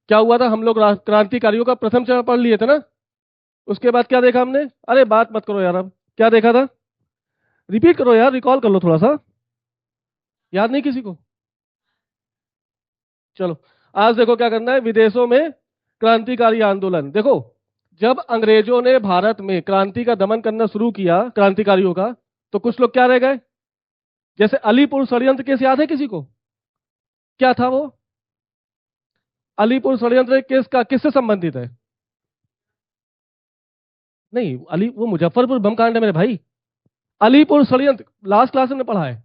क्या हुआ था, हम लोग क्रांतिकारियों का प्रथम चरण पढ़ लिए थे ना। उसके बाद क्या देखा हमने? अरे बात मत करो यार, अब क्या देखा था? रिपीट करो यार, रिकॉल कर लो थोड़ा सा। याद नहीं किसी को? चलो, आज देखो क्या करना है। विदेशों में क्रांतिकारी आंदोलन देखो। जब अंग्रेजों ने भारत में क्रांति का दमन करना शुरू किया, क्रांतिकारियों का, तो कुछ लोग क्या रह गए। जैसे अलीपुर षड्यंत्र केस याद है किसी को? क्या था वो? अलीपुर षड्यंत्र केस का किससे संबंधित है? नहीं, अली वो मुजफ्फरपुर बम कांड है मेरे भाई। अलीपुर षड्यंत्र लास्ट क्लास में पढ़ा है।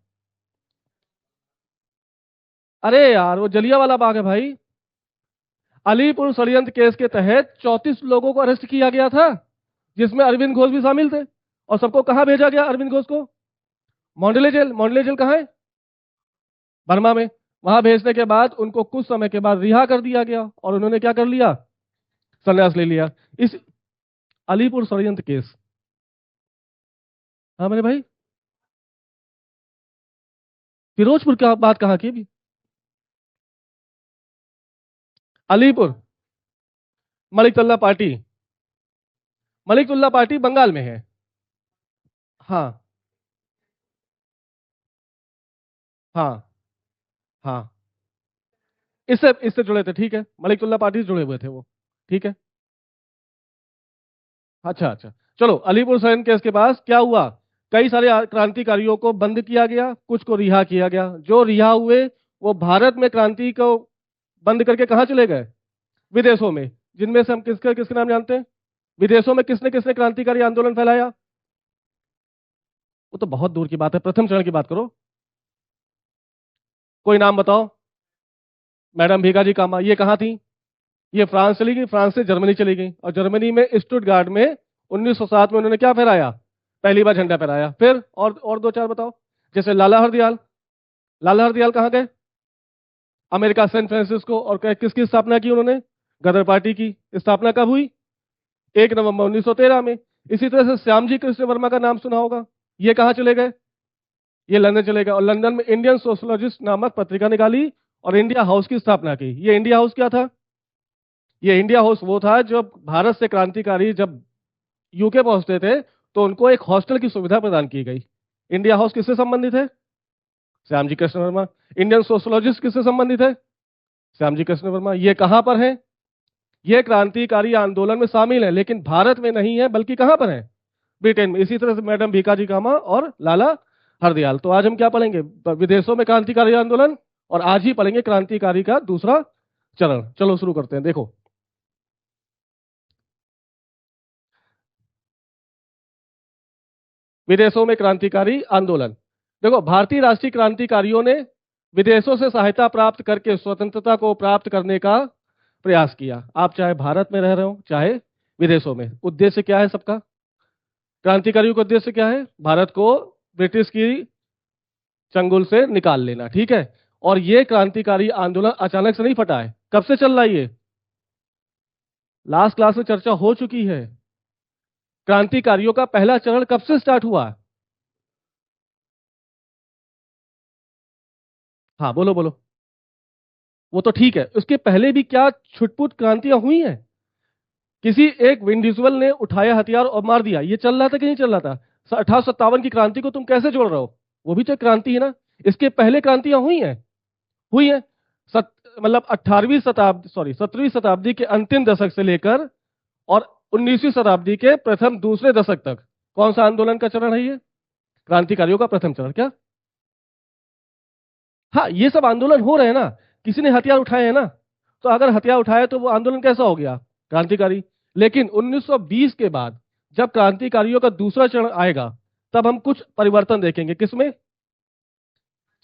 अरे यार, वो जलियांवाला बाग है भाई। अलीपुर षड्यंत्र केस के तहत 34 लोगों को अरेस्ट किया गया था, जिसमें अरविंद घोष भी शामिल थे। और सबको कहां भेजा गया अरविंद घोष को? मॉन्डले जेल। मॉन्डले जेल कहाँ है? बर्मा में। वहां भेजने के बाद उनको कुछ समय के बाद रिहा कर दिया गया, और उन्होंने क्या कर लिया? संन्यास ले लिया। इस अलीपुर षड्यंत्र केस। हाँ मेरे भाई। फिरोजपुर की बात कहाँ की अभी? अलीपुर। मलिकतुल्ला पार्टी। मलिकतुल्ला पार्टी बंगाल में है। हाँ। हाँ। हाँ। इससे इससे जुड़े थे, ठीक है, मलिकतुल्ला पार्टी से जुड़े हुए थे वो। ठीक है। अच्छा अच्छा। चलो, अलीपुर सैन केस के पास क्या हुआ? कई सारे क्रांतिकारियों को बंद किया गया, कुछ को रिहा किया गया। जो रिहा हुए वो भारत में क्रांति को बंद करके कहाँ चले गए? विदेशों में। जिनमें से हम किसके किसके नाम जानते हैं? विदेशों में किसने किसने क्रांतिकारी आंदोलन फैलाया? वो तो बहुत दूर की बात है, प्रथम चरण की बात करो। कोई नाम बताओ। मैडम भीखाजी कामा, ये कहाँ थी? ये फ्रांस चली गई, फ्रांस से जर्मनी चली गई, और जर्मनी में स्टुटगार्ट में 1907 में उन्होंने क्या फहराया? पहली बार झंडा फहराया। फिर और दो चार बताओ। जैसे लाला हरदयाल। लाला हरदयाल कहाँ गए? America, San Francisco. और किसकी स्थापना की उन्होंने? गदर पार्टी की स्थापना कब हुई? 1 नवंबर 1913 में। इसी तरह से श्यामजी कृष्ण वर्मा का नाम सुना होगा। ये कहाँ चले गए? ये लंदन चले गए, और लंदन में इंडियन सोशोलॉजिस्ट नामक पत्रिका निकाली, और इंडिया हाउस की स्थापना की। ये इंडिया हाउस क्या था? ये इंडिया हाउस वो था जब भारत से क्रांतिकारी जब यूके पहुंचते थे, तो उनको एक हॉस्टल की सुविधा प्रदान की गई। इंडिया हाउस किससे संबंधित है? श्यामजी कृष्ण वर्मा। इंडियन सोशोलॉजिस्ट किससे संबंधित है? श्यामजी कृष्ण वर्मा। ये कहां पर है? ये क्रांतिकारी आंदोलन में शामिल है, लेकिन भारत में नहीं है, बल्कि कहां पर है? ब्रिटेन में। इसी तरह से मैडम भीखाजी कामा और लाला हरदयाल। तो आज हम क्या पढ़ेंगे? विदेशों में क्रांतिकारी आंदोलन। और आज ही पढ़ेंगे क्रांतिकारी का दूसरा चरण। चलो शुरू करते हैं। देखो, विदेशों में क्रांतिकारी आंदोलन। देखो, भारतीय राष्ट्रीय क्रांतिकारियों ने विदेशों से सहायता प्राप्त करके स्वतंत्रता को प्राप्त करने का प्रयास किया। आप चाहे भारत में रह रहे हो चाहे विदेशों में, उद्देश्य क्या है सबका? क्रांतिकारियों का उद्देश्य क्या है? भारत को ब्रिटिश की चंगुल से निकाल लेना, ठीक है। और ये क्रांतिकारी आंदोलन अचानक से नहीं फटा है। कब से चल रहा है ये? लास्ट क्लास में चर्चा हो चुकी है। क्रांतिकारियों का पहला चरण कब से स्टार्ट हुआ? हाँ बोलो बोलो। वो तो ठीक है, उसके पहले भी क्या छुटपुट क्रांतियां हुई हैं? किसी एक इंडिविजुअल ने उठाया हथियार और मार दिया, ये चल रहा था कि नहीं चल रहा था? 1857 की क्रांति को तुम कैसे जोड़ रहे हो? वो भी तो एक क्रांति है ना। इसके पहले क्रांतियां हुई हैं। हुई हैं। सत, मतलब 18वीं शताब्दी, सॉरी 17वीं शताब्दी के अंतिम दशक से लेकर और 19वीं शताब्दी के प्रथम दूसरे दशक तक कौन सा आंदोलन का चरण है ये? क्रांतिकारियों का प्रथम चरण क्या? हाँ, ये सब आंदोलन हो रहे हैं ना। किसी ने हथियार उठाए हैं ना। तो अगर हथियार उठाए तो वो आंदोलन कैसा हो गया? क्रांतिकारी। लेकिन 1920 के बाद जब क्रांतिकारियों का दूसरा चरण आएगा, तब हम कुछ परिवर्तन देखेंगे। किसमें?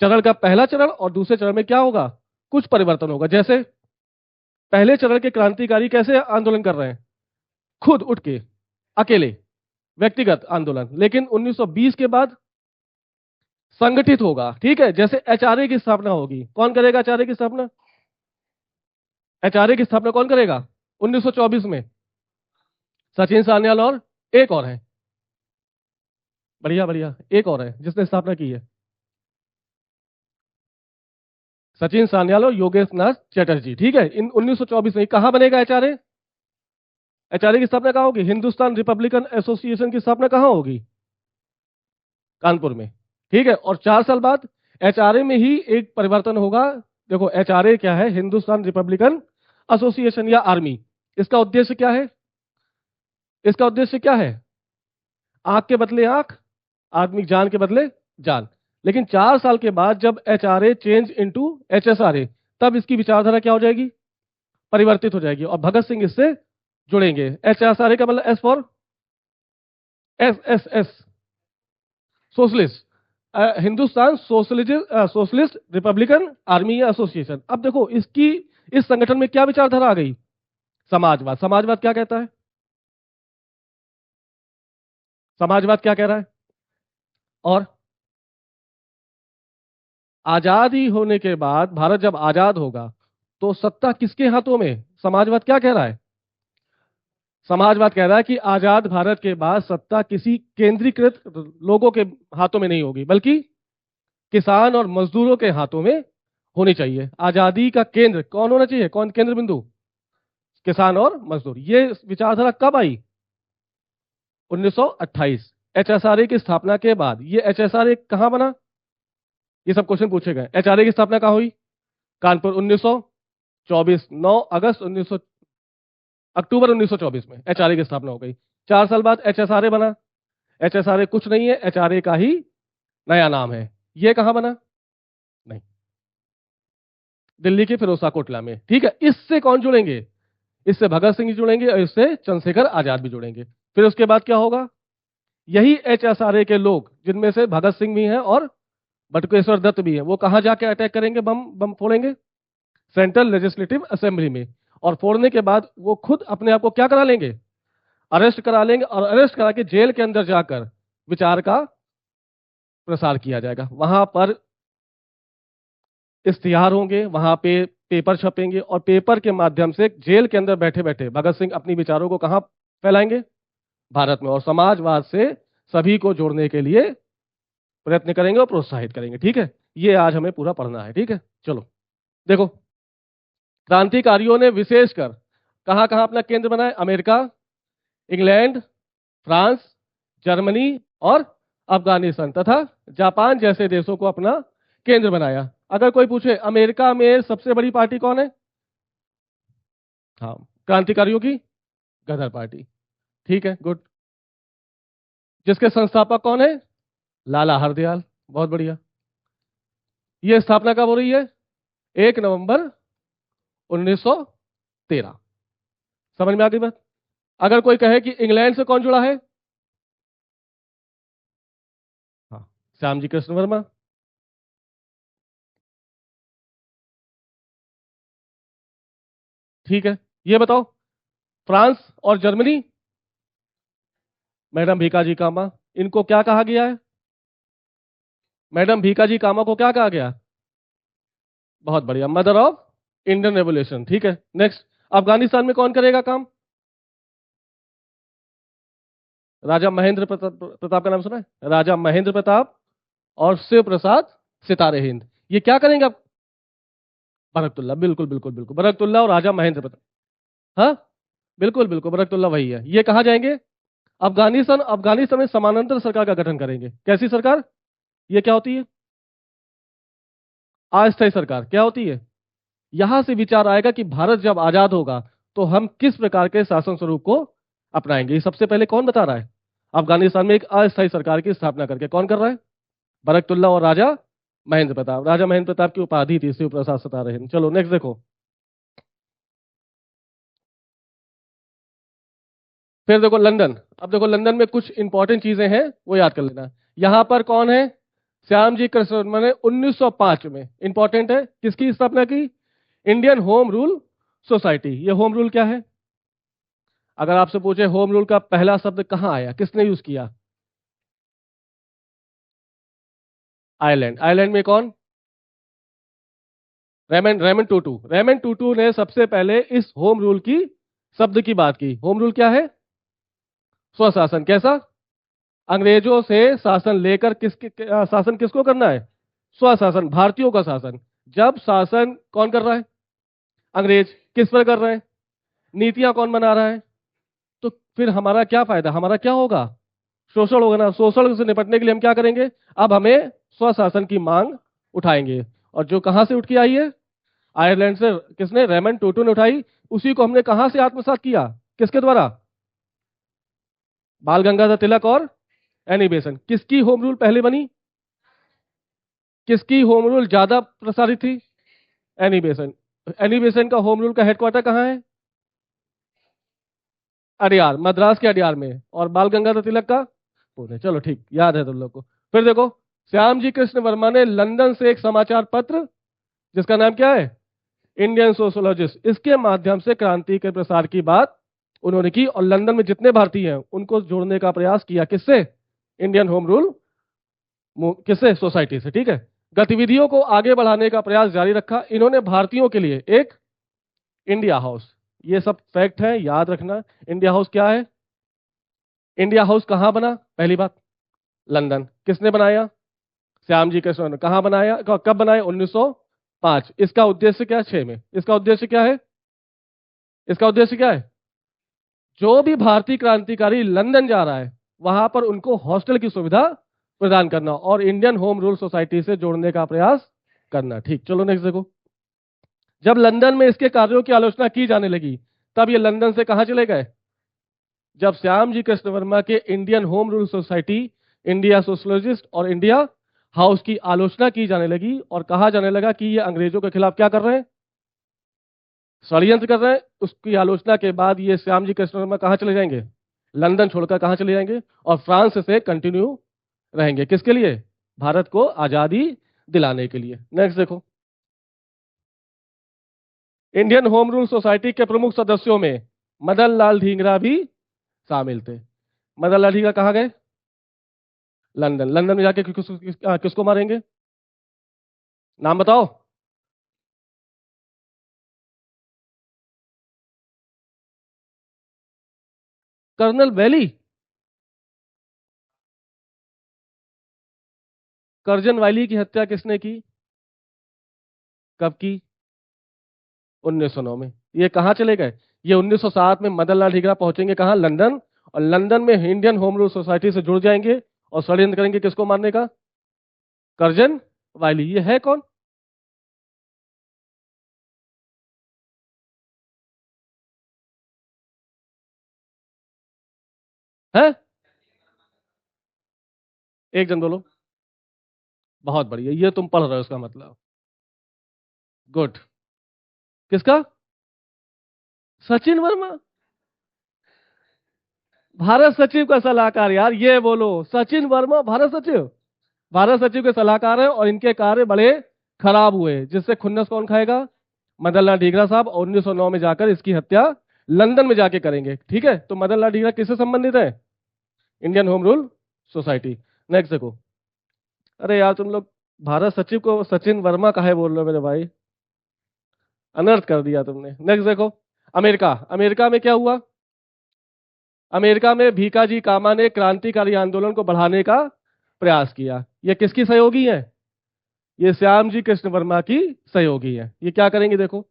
चरण का पहला चरण और दूसरे चरण में क्या होगा? कुछ परिवर्तन होगा। जैसे पहले चरण के क्रांतिकारी कैसे आंदोलन कर रहे हैं? खुद उठ के, अकेले, व्यक्तिगत आंदोलन। लेकिन 1920 के बाद संगठित होगा, ठीक है। जैसे एचआरए की स्थापना होगी, कौन करेगा एचआरए की स्थापना? एचआरए की स्थापना कौन करेगा? 1924 में सचिन सान्याल, और एक और है। बढ़िया बढ़िया, एक और है जिसने स्थापना की है। सचिन सान्याल और योगेश नाथ चैटर्जी। ठीक है, इन 1924 में कहां बनेगा एचआरए? एचआरए की स्थापना कहां होगी? हिंदुस्तान रिपब्लिकन एसोसिएशन की स्थापना कहां होगी? कानपुर में। ठीक है, और 4 साल बाद एचआरए में ही एक परिवर्तन होगा। देखो एचआरए क्या है? हिंदुस्तान रिपब्लिकन एसोसिएशन या आर्मी। इसका उद्देश्य क्या है? इसका उद्देश्य क्या है? आंख के बदले आंख, आदमी जान के बदले जान। लेकिन 4 साल के बाद जब एचआरए चेंज इनटू एचएसआरए, तब इसकी विचारधारा क्या हो जाएगी? परिवर्तित हो जाएगी, और भगत सिंह इससे जुड़ेंगे। एचएसआरए का मतलब S for S S S socialist, Hindustan socialist Republican army या एसोसिएशन। अब देखो इसकी, इस संगठन में क्या विचारधारा आ गई? समाजवाद। समाजवाद क्या कहता है? समाजवाद क्या कह रहा है? और आजादी होने के बाद, भारत जब आजाद होगा तो सत्ता किसके हाथों में? समाजवाद क्या कह रहा है? समाजवाद कह रहा है कि आजाद भारत के बाद सत्ता किसी केंद्रीकृत लोगों के हाथों में नहीं होगी, बल्कि किसान और मजदूरों के हाथों में होनी चाहिए। आजादी का केंद्र कौन होना चाहिए? कौन केंद्र बिंदु? किसान और मजदूर। ये विचारधारा कब आई? 1928 एचएसआरए की स्थापना के बाद। ये एचएसआरए कहां बना? ये सब क्वेश्चन पूछे गए। एचआरए की स्थापना कहां हुई? कानपुर। 1924 9 अगस्त 19 अक्टूबर 1924 में एचआरए की स्थापना हो गई। 4 साल बाद एचएसआरए बना। एचएसआरए कुछ नहीं है, एचआरए का ही नया नाम है। ये कहां बना? नहीं, दिल्ली के फिरोजशाह कोटला में। ठीक है, इससे कौन जुड़ेंगे? इससे भगत सिंह जुड़ेंगे और इससे चंद्रशेखर आजाद भी जुड़ेंगे। फिर उसके बाद क्या होगा? यही एचएसआरए के लोग, जिनमें से भगत सिंह भी हैं और बटुकेश्वर दत्त भी है, वो कहां जाके अटैक करेंगे? बम बम फोड़ेंगे सेंट्रल लेजिस्लेटिव असेंबली में। और फोड़ने के बाद वो खुद अपने आप को क्या करा लेंगे? अरेस्ट करा लेंगे, और अरेस्ट करा के जेल के अंदर जाकर विचार का प्रसार किया जाएगा। वहां पर इश्तिहार होंगे, वहां पे पेपर छपेंगे, और पेपर के माध्यम से जेल के अंदर बैठे बैठे भगत सिंह अपनी विचारों को कहां फैलाएंगे? भारत में। और समाजवाद से सभी को जोड़ने के लिए प्रयत्न करेंगे और प्रोत्साहित करेंगे। ठीक है, ये आज हमें पूरा पढ़ना है। ठीक है, चलो देखो, क्रांतिकारियों ने विशेषकर कहां कहां अपना केंद्र बनाया? अमेरिका, इंग्लैंड, फ्रांस, जर्मनी और अफगानिस्तान तथा जापान जैसे देशों को अपना केंद्र बनाया। अगर कोई पूछे अमेरिका में सबसे बड़ी पार्टी कौन है? हाँ, क्रांतिकारियों की गदर पार्टी। ठीक है, गुड। जिसके संस्थापक कौन है? लाला हरदयाल। बहुत बढ़िया। ये स्थापना कब हो रही है? 1 नवंबर 1913। समझ में आ गई बात? अगर कोई कहे कि इंग्लैंड से कौन जुड़ा है? हाँ, श्यामजी कृष्ण वर्मा। ठीक है, ये बताओ, फ्रांस और जर्मनी? मैडम भीकाजी कामा। इनको क्या कहा गया है? मैडम भीकाजी कामा को क्या कहा गया? बहुत बढ़िया, मदर ऑफ इंडियन रेवोल्यूशन। ठीक है, नेक्स्ट। अफगानिस्तान में कौन करेगा काम? राजा महेंद्र प्रताप। प्रताप का नाम सुना है? राजा महेंद्र प्रताप और शिव प्रसाद सितारे हिंद। ये क्या करेंगे आप? बरकतुल्ला। बिल्कुल बिल्कुल बिल्कुल, बरकतुल्ला और राजा महेंद्र प्रताप। हाँ, बिल्कुल बिल्कुल, बरकतुल्ला वही है। ये कहाँ जाएंगे? अफगानिस्तान। अफगानिस्तान में समानांतर सरकार का गठन करेंगे। कैसी सरकार? ये क्या होती है? अस्थायी सरकार। क्या होती है? यहां से विचार आएगा कि भारत जब आजाद होगा तो हम किस प्रकार के शासन स्वरूप को अपनाएंगे। ये सबसे पहले कौन बता रहा है? अफगानिस्तान में एक अस्थायी सरकार की स्थापना करके कौन कर रहा है? बरकतुल्ला और राजा महेंद्र प्रताप। राजा महेंद्र प्रताप की उपाधि थी शिव प्रसाद सितारे हिंद। चलो नेक्स्ट देखो। फिर देखो लंदन। अब देखो लंदन में कुछ इंपॉर्टेंट चीजें हैं, वो याद कर लेना। यहां पर कौन है? श्याम जी कृष्ण वर्मा ने 1905 में, इंपॉर्टेंट है, किसकी स्थापना की? Indian home rule society. ये होम रूल क्या है? अगर आपसे पूछे होम रूल का पहला शब्द कहां आया, किसने यूज किया? आयरलैंड। आयरलैंड में कौन? Ramon Ramon Tutu. Ramon Tutu ने सबसे पहले इस होम रूल की शब्द की बात की। होम रूल क्या है? स्वशासन। कैसा? अंग्रेजों से शासन लेकर किसके शासन किसको करना है? स्वशासन, भारतीयों का शासन। जब शासन कौन कर रहा है? अंग्रेज। किस पर कर रहे हैं? नीतियां कौन बना रहा है? तो फिर हमारा क्या फायदा, हमारा क्या होगा? शोषण होगा ना। शोषण से निपटने के लिए हम क्या करेंगे? अब हमें स्वशासन की मांग उठाएंगे। और जो कहां से उठ के आई है? आयरलैंड से। किसने? रेमंड टूटू ने उठाई। उसी को हमने कहां से आत्मसात किया? किसके द्वारा? बाल गंगाधर तिलक और एनी बेसेंट। किसकी होम रूल पहले बनी? किसकी होम रूल ज्यादा प्रसारित थी? Annie Besant. एनी बेसेंट का होम रूल का हेडक्वार्टर कहाँ है? अडियार, मद्रास के अडियार में। और बाल गंगाधर तिलक का? पुणे। चलो ठीक, याद है तुम लोग को। फिर देखो, श्याम जी कृष्ण वर्मा ने लंदन से एक समाचार पत्र, जिसका नाम क्या है? इंडियन सोशोलॉजिस्ट, इसके माध्यम से क्रांति के प्रसार की बात उन्होंने की। और लंदन में जितने भारतीय हैं उनको जोड़ने का प्रयास किया। किससे? इंडियन होम रूल किससे? सोसाइटी से। ठीक है। गतिविधियों को आगे बढ़ाने का प्रयास जारी रखा। इन्होंने भारतीयों के लिए एक इंडिया हाउस, ये सब फैक्ट है, याद रखना। इंडिया हाउस क्या है? इंडिया हाउस कहां बना? पहली बात, लंदन। किसने बनाया? श्याम जी कृष्ण ने। कहां बनाया, कब बनाया? 1905। इसका उद्देश्य क्या है? 6 में। इसका उद्देश्य क्या है? इसका उद्देश्य क्या है? जो भी भारतीय क्रांतिकारी लंदन जा रहा है वहां पर उनको हॉस्टल की सुविधा प्रदान करना और इंडियन होम रूल सोसाइटी से जोड़ने का प्रयास करना। ठीक, चलो नेक्स्ट देखो। जब लंदन में इसके कार्यों की आलोचना की जाने लगी, तब ये लंदन से कहां चले गए? जब श्याम जी कृष्ण वर्मा के Indian home rule society, India socialist और इंडिया हाउस की आलोचना की जाने लगी और कहा जाने लगा कि ये अंग्रेजों के खिलाफ क्या कर रहे हैं? षड्यंत्र कर रहे हैं। उसकी आलोचना के बाद ये श्याम जी कृष्ण वर्मा कहाँ चले जाएंगे? लंदन छोड़कर कहाँ चले जाएंगे? और फ्रांस से कंटिन्यू रहेंगे। किसके लिए? भारत को आजादी दिलाने के लिए। नेक्स्ट देखो। इंडियन होम रूल सोसाइटी के प्रमुख सदस्यों में मदन लाल ढींगरा भी शामिल थे। मदन लाल ढींगरा कहाँ गए? लंदन। लंदन में जाके किसको मारेंगे? नाम बताओ। Colonel valley. कर्जन वैली की हत्या किसने की? कब की? 1909 में। ये कहाँ चले गए? ये 1907 में मदन लाल ढींगरा पहुंचेंगे कहाँ? लंदन। और लंदन में इंडियन होम रूल सोसाइटी से जुड़ जाएंगे और षड्यंत्र करेंगे किसको मारने का? कर्जन वायली। ये है कौन? है? एक जन बोलो। बहुत बढ़िया, ये तुम पढ़ रहे हो इसका मतलब। गुड। किसका? सचिन वर्मा। भारत सचिव का सलाहकार यार, ये बोलो। सचिन वर्मा भारत सचिव। भारत सचिव के सलाहकार है और इनके कार्य बड़े खराब हुए, जिससे खुन्नस कौन खाएगा? मदन लाल ढींगरा साहब। और 1909 में जाकर इसकी हत्या लंदन में जाके करेंगे। ठीक है, तो मदन लाल ढींगरा किससे संबंधित है? Indian home rule society. Next देखो। अरे यार तुम लोग भारत सचिव को सचिन वर्मा काहे बोल रहे हो मेरे भाई? अनर्थ कर दिया तुमने। नेक्स्ट देखो। अमेरिका। अमेरिका में क्या हुआ? अमेरिका में भीकाजी कामा ने क्रांतिकारी आंदोलन को बढ़ाने का प्रयास किया। ये किसकी सहयोगी है? ये श्याम जी कृष्ण वर्मा की सहयोगी है। ये क्या करेंगे देखो।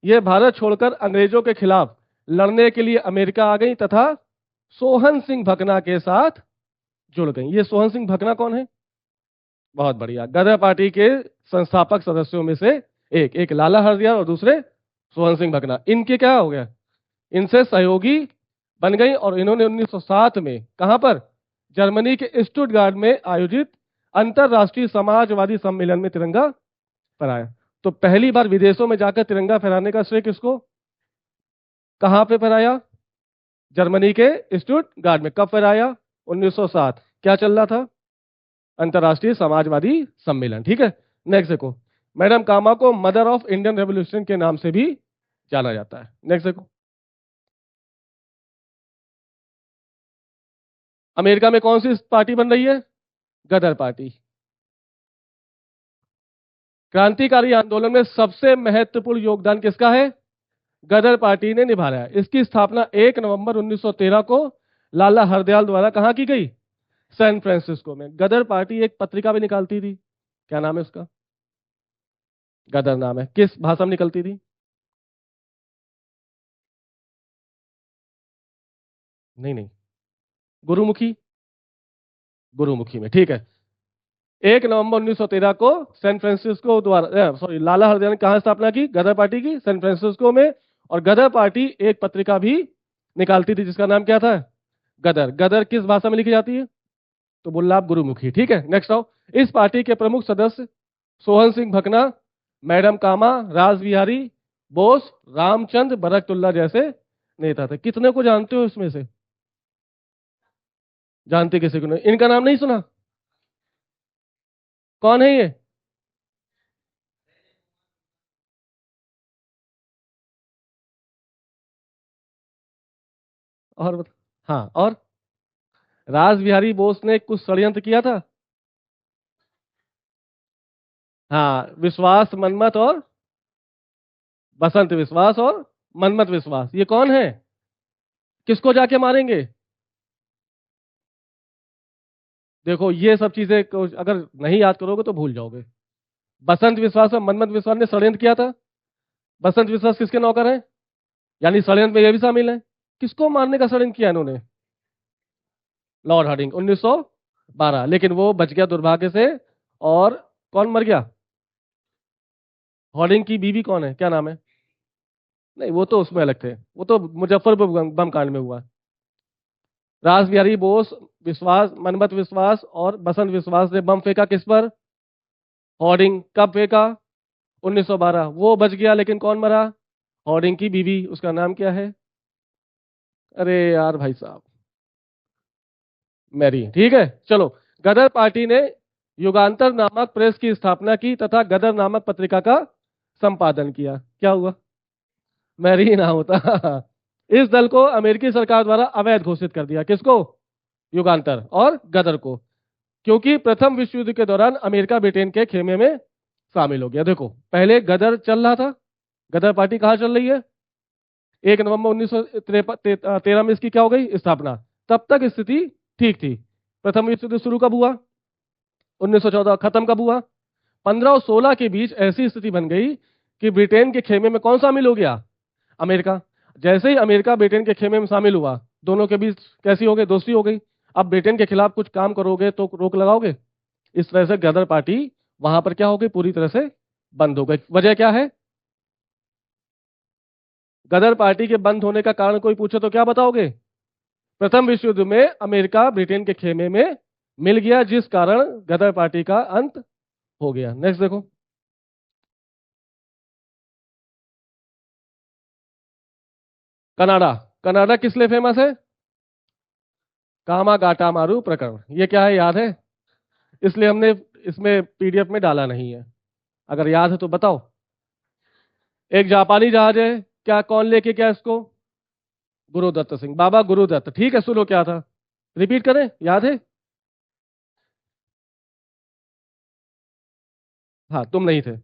ये भारत छोड़कर अंग्रेजों के खिलाफ लड़ने के लिए अमेरिका आ गई तथा सोहन सिंह भकना के साथ जुड़ गई। ये सोहन सिंह भकना कौन है? बहुत बढ़िया, गदर पार्टी के संस्थापक सदस्यों में से एक। एक लाला हरदयाल और दूसरे सोहन सिंह भकना। इनके क्या हो गया? इनसे सहयोगी बन गई और इन्होंने 1907 में कहां पर? जर्मनी के स्टुटगार्ट में आयोजित अंतरराष्ट्रीय समाजवादी सम्मेलन में तिरंगा फहराया। तो पहली बार विदेशों में जाकर तिरंगा फहराने का श्रेय किसको? कहां पे फहराया? जर्मनी के स्टुटगार्ट में। कब फहराया? 1907। क्या चल रहा था? अंतरराष्ट्रीय समाजवादी सम्मेलन। ठीक है। नेक्स्ट देखो। मैडम कामा को मदर ऑफ इंडियन रेवोल्यूशन के नाम से भी जाना जाता है। नेक्स्ट देखो। अमेरिका में कौन सी पार्टी बन रही है? गदर पार्टी। क्रांतिकारी आंदोलन में सबसे महत्वपूर्ण योगदान किसका है? गदर पार्टी ने निभाया है। इसकी स्थापना 1 नवंबर 1913 को लाला हरदयाल द्वारा कहां की गई? सैन फ्रांसिस्को में। गदर पार्टी एक पत्रिका भी निकालती थी। क्या नाम है उसका? गदर नाम है, किस भाषा में निकलती थी? नहीं नहीं, गुरुमुखी, गुरुमुखी में, ठीक है। 1 नवंबर 1913 को सैन फ्रांसिस्को द्वारा, सॉरी, लाला हरदयाल ने कहा स्थापना की गदर पार्टी की? सैन फ्रांसिस्को में। और गदर पार्टी एक पत्रिका भी निकालती थी जिसका नाम क्या था? गदर। गदर किस भाषा में लिखी जाती है? तो बोला आप गुरुमुखी, ठीक है। नेक्स्ट आओ। इस पार्टी के प्रमुख सदस्य सोहन सिंह भकना, मैडम कामा, रास बिहारी बोस, रामचंद्र बरकतुल्ला जैसे नेता थे। कितने को जानते हो इसमें से? जानते किसी को नहीं? इनका नाम नहीं सुना? कौन है ये? और हाँ, और रास बिहारी बोस ने कुछ षड्यंत्र किया था। हाँ, विश्वास मनमत और बसंत विश्वास और मनमत विश्वास, ये कौन है? किसको जाके मारेंगे? देखो, ये सब चीजें अगर नहीं याद करोगे तो भूल जाओगे। बसंत विश्वास और मनमत विश्वास ने षड्यंत्र किया था। बसंत विश्वास किसके नौकर हैं? यानी षड्यंत्र में ये भी शामिल है। किसको मारने का षड्यंत्र किया इन्होंने? Lord Hardinge, 1912। लेकिन वो बच गया दुर्भाग्य से। और कौन मर गया? हार्डिंग की बीवी कौन है, क्या नाम है? नहीं, वो तो उसमें अलग थे, वो तो मुजफ्फरपुर बम कांड में हुआ। रास बिहारी बोस, विश्वास, मनमत विश्वास और बसंत विश्वास ने बम फेंका किस पर? होर्डिंग। कब फेंका? 1912। वो बच गया, लेकिन कौन मरा? होर्डिंग की बीवी, उसका नाम क्या है? अरे यार भाई साहब, मैरी, ठीक है। चलो, गदर पार्टी ने युगांतर नामक प्रेस की स्थापना की तथा गदर नामक पत्रिका का संपादन किया। क्या हुआ? मैरी ना होता। इस दल को अमेरिकी सरकार द्वारा अवैध घोषित कर दिया। किसको? युगांतर और गदर को। क्योंकि प्रथम विश्व युद्ध के दौरान अमेरिका ब्रिटेन के खेमे में शामिल हो गया। देखो, पहले गदर चल रहा था। गदर पार्टी कहाँ चल रही है? 1 नवंबर 1913 में इसकी क्या हो गई? स्थापना। तब तक स्थिति ठीक थी। प्रथम विश्व युद्ध शुरू कब हुआ? 1914। खत्म कब हुआ? 15 और 16 के बीच ऐसी स्थिति बन गई कि ब्रिटेन के खेमे में कौन शामिल हो गया? अमेरिका। जैसे ही अमेरिका ब्रिटेन के खेमे में शामिल हुआ, दोनों के बीच कैसी हो गई? दोस्ती हो गई। अब ब्रिटेन के खिलाफ कुछ काम करोगे तो रोक लगाओगे? इस तरह से गदर पार्टी वहां पर क्या हो गई? पूरी तरह से बंद हो गई। वजह क्या है? गदर पार्टी के बंद होने का कारण कोई पूछे तो क्या बताओगे? प्रथम विश्व युद्ध में अमेरिका ब्रिटेन के खेमे में मिल गया, जिस कारण गदर पार्टी का अंत हो गया। नेक्स्ट देखो। कनाडा। कनाडा किस लिए फेमस है? कामागाटा मारू प्रकरण। ये क्या है, याद है? इसलिए हमने इसमें पीडीएफ में डाला नहीं है। अगर याद है तो बताओ। एक जापानी जहाज है, क्या कौन लेके गया इसको? गुरुदत्त सिंह, बाबा गुरुदत्त, ठीक है। सुनो क्या था, रिपीट करें, याद है? हाँ, तुम नहीं थे।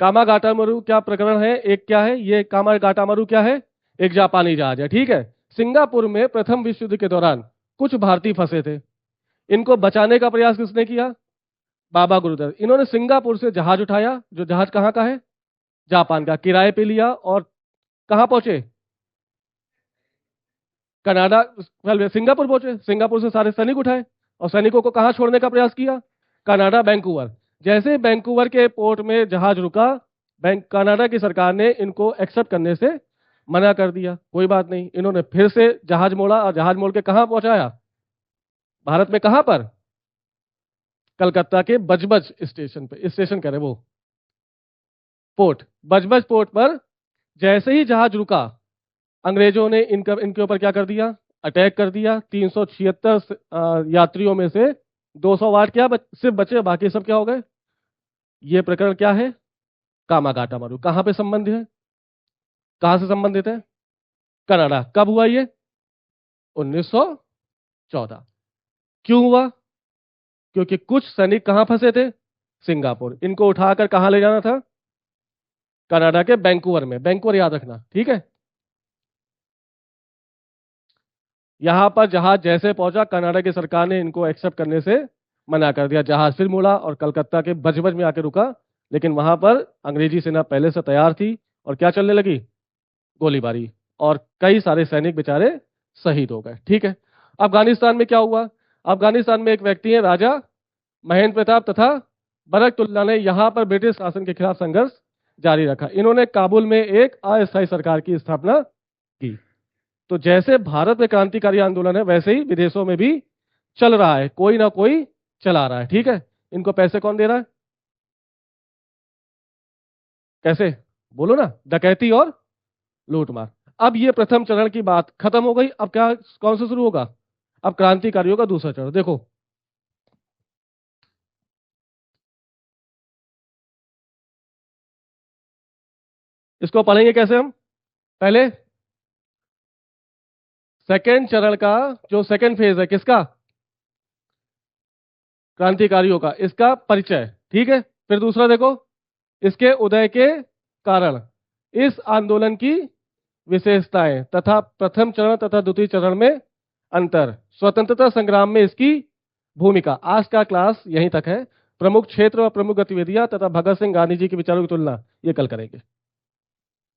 कामागाटामारू क्या प्रकरण है? एक क्या है ये कामागाटामारू? क्या है? एक जापानी जहाज है, ठीक है। सिंगापुर में प्रथम विश्व युद्ध के दौरान कुछ भारतीय फंसे थे। इनको बचाने का प्रयास किसने किया? बाबा गुरुदत्त। इन्होंने सिंगापुर से जहाज उठाया, जो जहाज कहाँ का है? जापान का। किराए पे लिया और कहाँ पहुंचे? कनाडा, सिंगापुर पहुंचे। सिंगापुर से सारे सैनिक उठाए और सैनिकों को कहाँ छोड़ने का प्रयास किया? Canada, Vancouver. जैसे वैंकूवर के पोर्ट में जहाज रुका, बैंक कनाडा की सरकार ने इनको एक्सेप्ट करने से मना कर दिया। कोई बात नहीं, इन्होंने फिर से जहाज मोड़ा और जहाज मोड़ के कहाँ पहुंचाया? भारत में कहाँ पर? कलकत्ता के बजबज स्टेशन पे, स्टेशन करे वो पोर्ट, बजबज पोर्ट पर। जैसे ही जहाज रुका, अंग्रेजों ने इनके ऊपर क्या कर दिया? अटैक कर दिया। 376 यात्रियों में से 208 क्या सिर्फ बचे, बाकी सब क्या हो गए? ये प्रकरण क्या है? कामागाटा मारू। कहाँ पे संबंध है? कहाँ से संबंधित है? कनाडा। कब हुआ ये? 1914। क्यों हुआ? क्योंकि कुछ सैनिक कहाँ फंसे थे? सिंगापुर। इनको उठाकर कहाँ ले जाना था? कनाडा के वैंकूवर में। वैंकूवर याद रखना, ठीक है। यहां पर जहाज जैसे पहुंचा, कनाडा की सरकार ने इनको एक्सेप्ट करने से मना कर दिया। जहाज फिर मुड़ा और कलकत्ता के बजबज में आके रुका। लेकिन वहां पर अंग्रेजी सेना पहले से तैयार थी और क्या चलने लगी, गोलीबारी, और कई सारे सैनिक बेचारे शहीद हो गए। ठीक है, अफगानिस्तान में क्या हुआ, अफगानिस्तान में एक व्यक्ति है राजा महेंद्र प्रताप तथा बरकतुल्ला ने यहां पर ब्रिटिश शासन के खिलाफ संघर्ष जारी रखा। इन्होंने काबुल में एक अस्थायी सरकार की स्थापना की। तो जैसे भारत में क्रांतिकारी आंदोलन है वैसे ही विदेशों में भी चल रहा है, कोई ना कोई चला रहा है। ठीक है, इनको पैसे कौन दे रहा है, कैसे, बोलो ना, डकैती और लूटमार। अब ये प्रथम चरण की बात खत्म हो गई, अब क्या, कौन सा शुरू होगा, अब क्रांतिकारियों का दूसरा चरण। देखो इसको पढ़ेंगे कैसे हम, पहले सेकेंड चरण का जो सेकेंड फेज है किसका, क्रांतिकारियों का, इसका परिचय। ठीक है, फिर दूसरा देखो इसके उदय के कारण, इस आंदोलन की विशेषताएं तथा प्रथम चरण तथा द्वितीय चरण में अंतर, स्वतंत्रता संग्राम में इसकी भूमिका। आज का क्लास यहीं तक है, प्रमुख क्षेत्र और प्रमुख गतिविधियां तथा भगत सिंह गांधी जी के विचारों की तुलना ये कल करेंगे।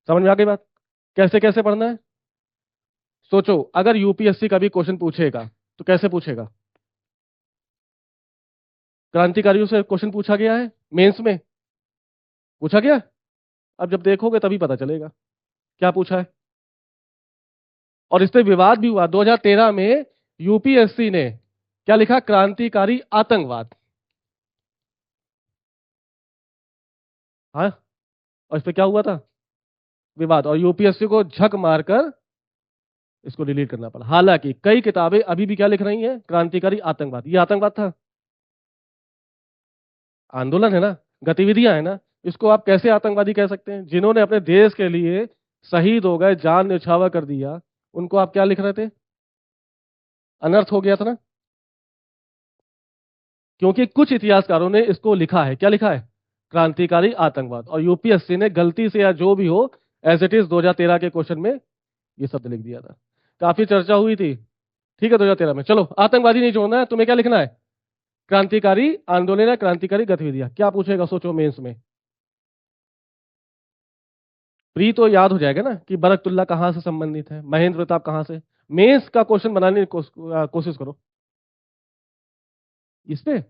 समझ में आ गई बात, कैसे कैसे पढ़ना है। सोचो अगर यूपीएससी का भी क्वेश्चन पूछेगा तो कैसे पूछेगा, क्रांतिकारियों से क्वेश्चन पूछा गया है, मेंस में पूछा गया। अब जब देखोगे तभी पता चलेगा क्या पूछा है। और इस पे विवाद भी हुआ 2013 में, यूपीएससी ने क्या लिखा, क्रांतिकारी आतंकवाद। हाँ, और इस पे क्या हुआ था, विवाद, और यूपीएससी को झक मारकर इसको डिलीट करना पड़ा। हालांकि कई किताबें अभी भी क्या लिख रही हैं, क्रांतिकारी आतंकवाद। ये आतंकवाद था, आंदोलन है ना, गतिविधियां है ना, इसको आप कैसे आतंकवादी कह सकते हैं। जिन्होंने अपने देश के लिए शहीद हो गए, जान न्यौछावर कर दिया, उनको आप क्या लिख रहे थे, अनर्थ हो गया था ना। क्योंकि कुछ इतिहासकारों ने इसको लिखा है, क्या लिखा है, क्रांतिकारी आतंकवाद, और यूपीएससी ने गलती से या जो भी हो एज इट इज 2013 के क्वेश्चन में ये शब्द लिख दिया था। काफी चर्चा हुई थी। ठीक है, 2013 में। चलो आतंकवादी नहीं छोड़ना है, तुम्हें क्या लिखना है, क्रांतिकारी आंदोलन या क्रांतिकारी गतिविधियां। क्या पूछेगा सोचो मेंस में, प्री तो याद हो जाएगा ना कि बरकतुल्ला कहां से संबंधित है, महेंद्र प्रताप कहां से। मेंस का क्वेश्चन बनाने की कोशिश करो इस पे,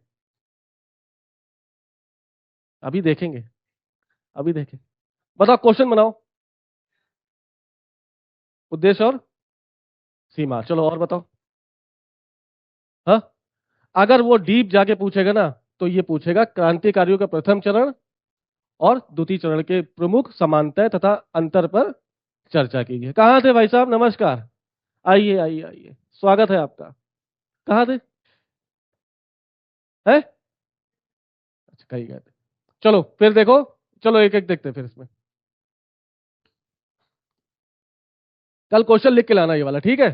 अभी देखेंगे, अभी देखें। बताओ क्वेश्चन बनाओ, उद्देश्य और सीमा। चलो और बताओ। हाँ, अगर वो डीप जाके पूछेगा ना तो ये पूछेगा क्रांतिकारियों का प्रथम चरण और द्वितीय चरण के प्रमुख समानताएं तथा अंतर पर चर्चा कीजिए। कहाँ थे भाई साहब, नमस्कार, आइए आइए आइए, स्वागत है आपका। कहाँ थे, है, अच्छा कहीं गए थे। चलो फिर देखो, चलो एक एक देखते हैं फिर इसमें। कल क्वेश्चन लिख के लाना ये वाला, ठीक है।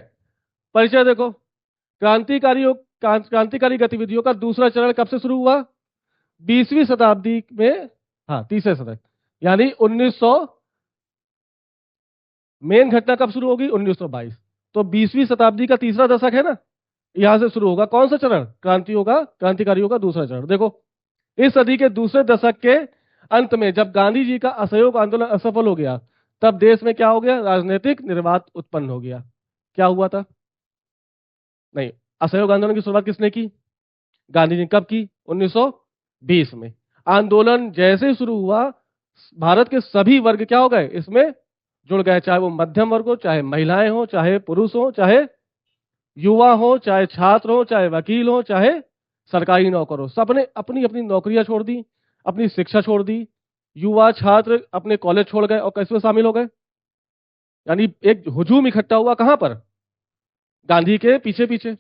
परिचय देखो, क्रांतिकारियों, क्रांतिकारी गतिविधियों का दूसरा चरण कब से शुरू हुआ, 20वीं शताब्दी में, हाँ तीसरे शतक, यानी 1900। मेन घटना कब शुरू होगी, 1922। तो 20वीं शताब्दी का तीसरा दशक है ना, यहां से शुरू होगा कौन सा चरण, क्रांतियों का, क्रांतिकारियों का दूसरा चरण। देखो इस सदी के दूसरे दशक के अंत में जब गांधी जी का असहयोग आंदोलन असफल हो गया, तब देश में क्या हो गया, राजनीतिक निर्वात उत्पन्न हो गया। क्या हुआ था, नहीं, असहयोग आंदोलन की शुरुआत किसने की, गांधी जी। कब की, 1920 में। आंदोलन जैसे ही शुरू हुआ, भारत के सभी वर्ग क्या हो गए इसमें जुड़ गए, चाहे वो मध्यम वर्ग हो, चाहे महिलाएं हो, चाहे पुरुष हो, चाहे युवा हो, चाहे छात्र हो, चाहे वकील हो, चाहे सरकारी नौकर हो। सबने अपनी अपनी नौकरियां छोड़ दी, अपनी शिक्षा छोड़ दी। युवा छात्र अपने कॉलेज छोड़ गए और कैसे शामिल हो गए, यानी एक हुजूम इकट्ठा हुआ कहां पर, गांधी के पीछे पीछे।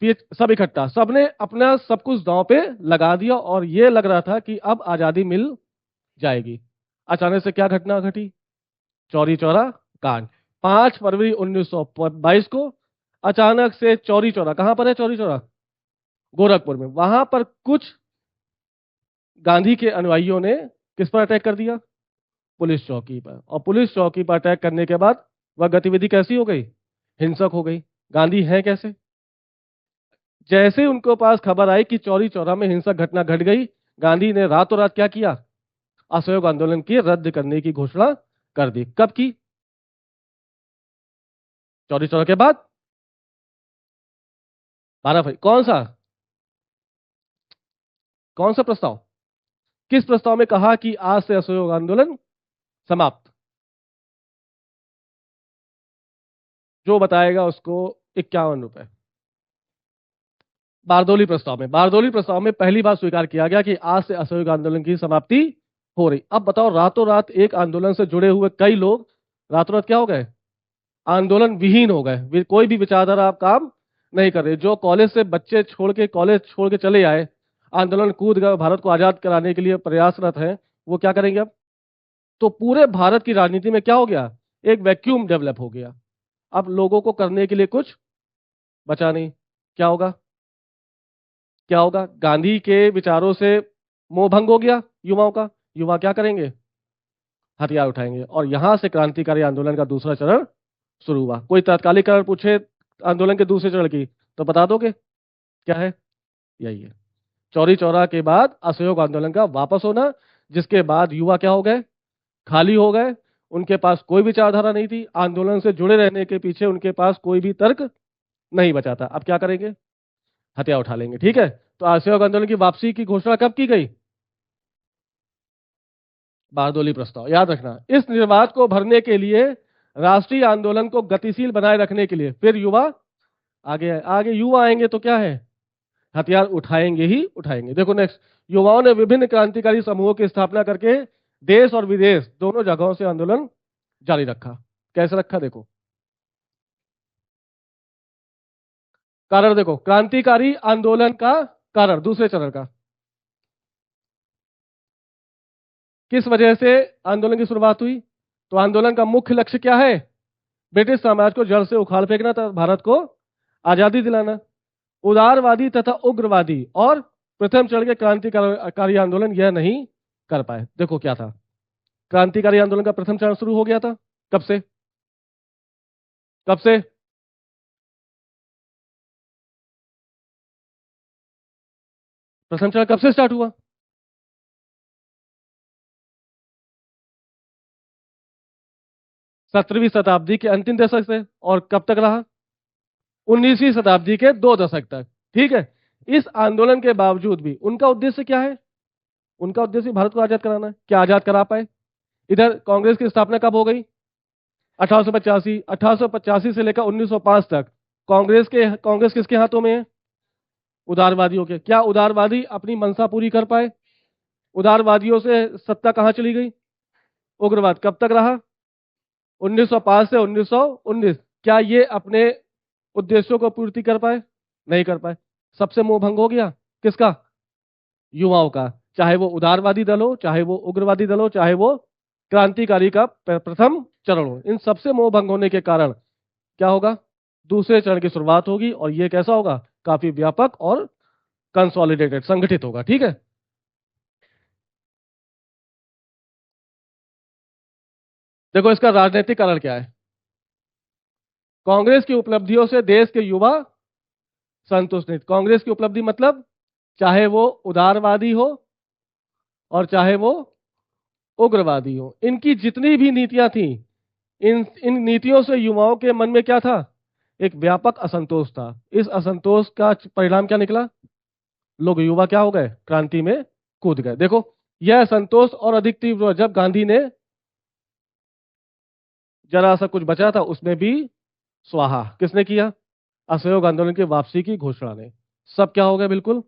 सब इकट्ठा, सबने अपना सब कुछ दांव पे लगा दिया और ये लग रहा था कि अब आजादी मिल जाएगी। अचानक से क्या घटना घटी, चौरी चौरा कांड। 5 फरवरी 1922 को अचानक से चौरी चौरा, कहां पर है चौरी चौरा, गोरखपुर में, वहां पर कुछ गांधी के अनुयायियों ने किस पर अटैक कर दिया, पुलिस चौकी पर। और पुलिस चौकी पर अटैक करने के बाद वह गतिविधि कैसी हो गई, हिंसक हो गई। गांधी है कैसे, जैसे उनको पास खबर आई कि चौरी चौरा में हिंसक घटना घट गई, गांधी ने रातों रात क्या किया, असहयोग आंदोलन की रद्द करने की घोषणा कर दी। कब की? चौरी चौरा के बाद 12 फरवरी। कौन सा प्रस्ताव? किस प्रस्ताव में कहा कि आज से असहयोग आंदोलन समाप्त? जो बताएगा उसको 51 रुपए। बारदोली प्रस्ताव में पहली बार स्वीकार किया गया कि आज से असहयोग आंदोलन की समाप्ति हो रही। अब बताओ, रातों रात एक आंदोलन से जुड़े हुए कई लोग रातों रात क्या हो गए? आंदोलन विहीन हो गए। कोई भी विचारधारा आप काम नहीं कर रहे। जो कॉलेज से बच्चे कॉलेज छोड़ के चले आए, आंदोलन कूद गए, भारत को आजाद कराने के लिए प्रयासरत हैं, वो क्या करेंगे अब? तो पूरे भारत की राजनीति में क्या हो गया? एक वैक्यूम डेवलप हो गया। अब लोगों को करने के लिए कुछ बचा नहीं। क्या होगा? क्या होगा? गांधी के विचारों से मोह भंग हो गया युवाओं का। युवा क्या करेंगे? हथियार उठाएंगे। और यहां से क्रांतिकारी आंदोलन का दूसरा चरण शुरू हुआ। कोई तात्कालिक कारण पूछे आंदोलन के दूसरे चरण की तो बता दोगे क्या है? यही है, चौरी चौरा के बाद असहयोग आंदोलन का वापस होना, जिसके बाद युवा क्या हो गए? खाली हो गए। उनके पास कोई विचारधारा नहीं थी। आंदोलन से जुड़े रहने के पीछे उनके पास कोई भी तर्क नहीं बचा था। अब क्या करेंगे? हथियार उठा लेंगे। ठीक है, तो असहयोग आंदोलन की वापसी की घोषणा कब की गई? बारदोली प्रस्ताव। याद रखना, इस निर्वात को भरने के लिए, राष्ट्रीय आंदोलन को गतिशील बनाए रखने के लिए फिर युवा आगे आगे युवा आएंगे तो क्या है? हथियार उठाएंगे ही उठाएंगे। देखो नेक्स्ट, युवाओं ने विभिन्न क्रांतिकारी समूहों की स्थापना करके देश और विदेश दोनों जगहों से आंदोलन जारी रखा। कैसे रखा? देखो कारण, देखो क्रांतिकारी आंदोलन का कारण दूसरे चरण का, किस वजह से आंदोलन की शुरुआत हुई? तो आंदोलन का मुख्य लक्ष्य क्या है? ब्रिटिश साम्राज्य को जड़ से उखाड़ फेंकना था, भारत को आजादी दिलाना। उदारवादी तथा उग्रवादी और प्रथम चरण के क्रांतिकारी आंदोलन यह नहीं कर पाए। देखो क्या था, क्रांतिकारी आंदोलन का प्रथम चरण शुरू हो गया था। कब से? कब से? प्रथम चरण कब से स्टार्ट हुआ? 17वीं शताब्दी के अंतिम दशक से। और कब तक रहा? 19वीं शताब्दी के 2 दशक तक। ठीक है, इस आंदोलन के बावजूद भी उनका उद्देश्य क्या है? उनका उद्देश्य भारत को आजाद कराना है। क्या आजाद करा पाए? इधर कांग्रेस की स्थापना कब हो गई? 1885। 1885 से लेकर 1905 तक कांग्रेस किसके हाथों में है? उदारवादियों के। क्या उदारवादी अपनी मंशा पूरी कर पाए? उदारवादियों से सत्ता कहां चली गई? उग्रवाद कब तक रहा? 1905 से 1919। क्या ये अपने उद्देश्यों को पूर्ति कर पाए? नहीं कर पाए। सबसे मोह भंग हो गया। किसका? युवाओं का। चाहे वो उदारवादी दल हो, चाहे वो उग्रवादी दल हो, चाहे वो क्रांतिकारी का प्रथम चरण हो, इन सबसे मोह भंग होने के कारण क्या होगा? दूसरे चरण की शुरुआत होगी। और ये कैसा होगा? काफी व्यापक और कंसोलिडेटेड, संगठित होगा। ठीक है, देखो इसका राजनीतिक कारण क्या है। कांग्रेस की उपलब्धियों से देश के युवा संतुष्ट नहीं। कांग्रेस की उपलब्धि मतलब चाहे वो उदारवादी हो और चाहे वो उग्रवादी हो, इनकी जितनी भी नीतियां थी, इन इन नीतियों से युवाओं के मन में क्या था? एक व्यापक असंतोष था। इस असंतोष का परिणाम क्या निकला? लोग, युवा क्या हो गए? क्रांति में कूद गए। देखो, यह असंतोष और अधिक तीव्र हुआ जब गांधी ने जरा सा कुछ बचा था उसमें भी स्वाहा किसने किया? असहयोग आंदोलन की वापसी की घोषणा ने। सब क्या हो गए? बिल्कुल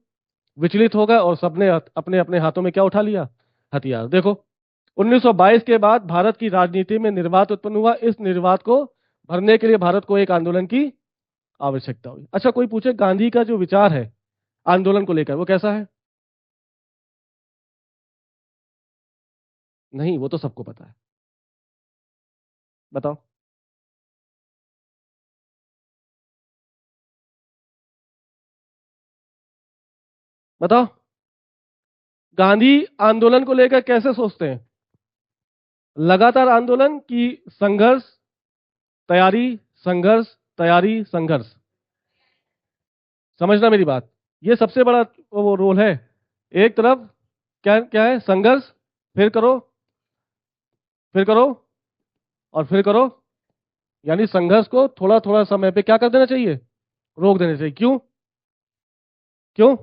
विचलित हो गए और सबने अपने अपने हाथों में क्या उठा लिया? हथियार। देखो, 1922 के बाद भारत की राजनीति में निर्वात उत्पन्न हुआ। इस निर्वात को भरने के लिए भारत को एक आंदोलन की आवश्यकता हुई। अच्छा, कोई पूछे गांधी का जो विचार है आंदोलन को लेकर वो कैसा है? नहीं, वो तो सबको पता है। बताओ। बताओ, गांधी आंदोलन को लेकर कैसे सोचते हैं? लगातार आंदोलन की संघर्ष, तैयारी, संघर्ष, तैयारी, संघर्ष। समझना मेरी बात, ये सबसे बड़ा वो रोल है। एक तरफ क्या क्या है? संघर्ष, फिर करो, फिर करो, और फिर करो। यानी संघर्ष को थोड़ा थोड़ा समय पे क्या कर देना चाहिए, रोक देना चाहिए। क्यों? क्यों?